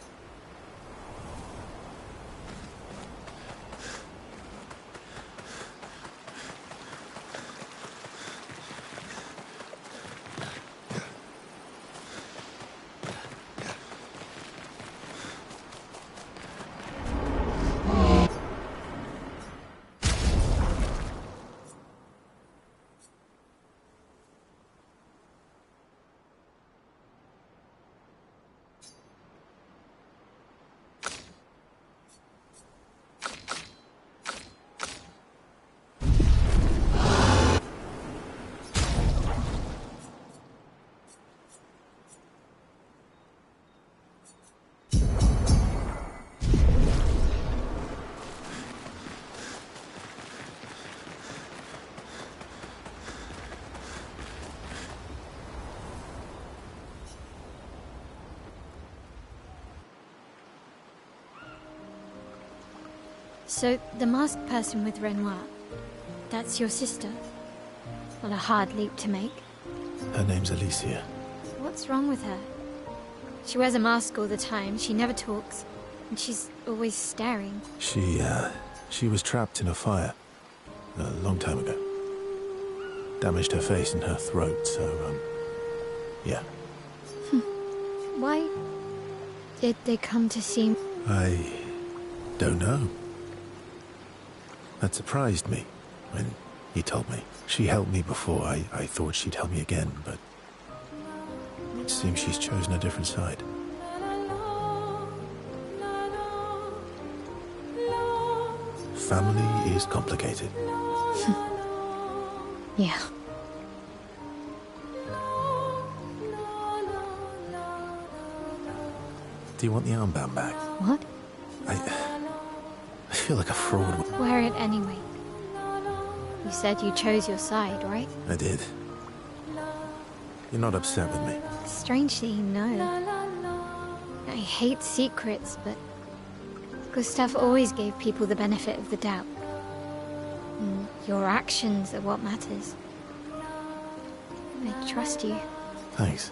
So, the masked person with Renoir, that's your sister? What a hard leap to make. Her name's Alicia. What's wrong with her? She wears a mask all the time, she never talks, and she's always staring. She was trapped in a fire a long time ago. Damaged her face and her throat, so, yeah. Why did they come to see me? I don't know. That surprised me when he told me. She helped me before. I thought she'd help me again, but it seems she's chosen a different side. Family is complicated. Yeah. Do you want the armband back? What? I feel like a fraud. Wear it anyway. You said you chose your side, right? I did. You're not upset with me? Strangely, no. I hate secrets, but Gustav always gave people the benefit of the doubt. And your actions are what matters. I trust you. Thanks.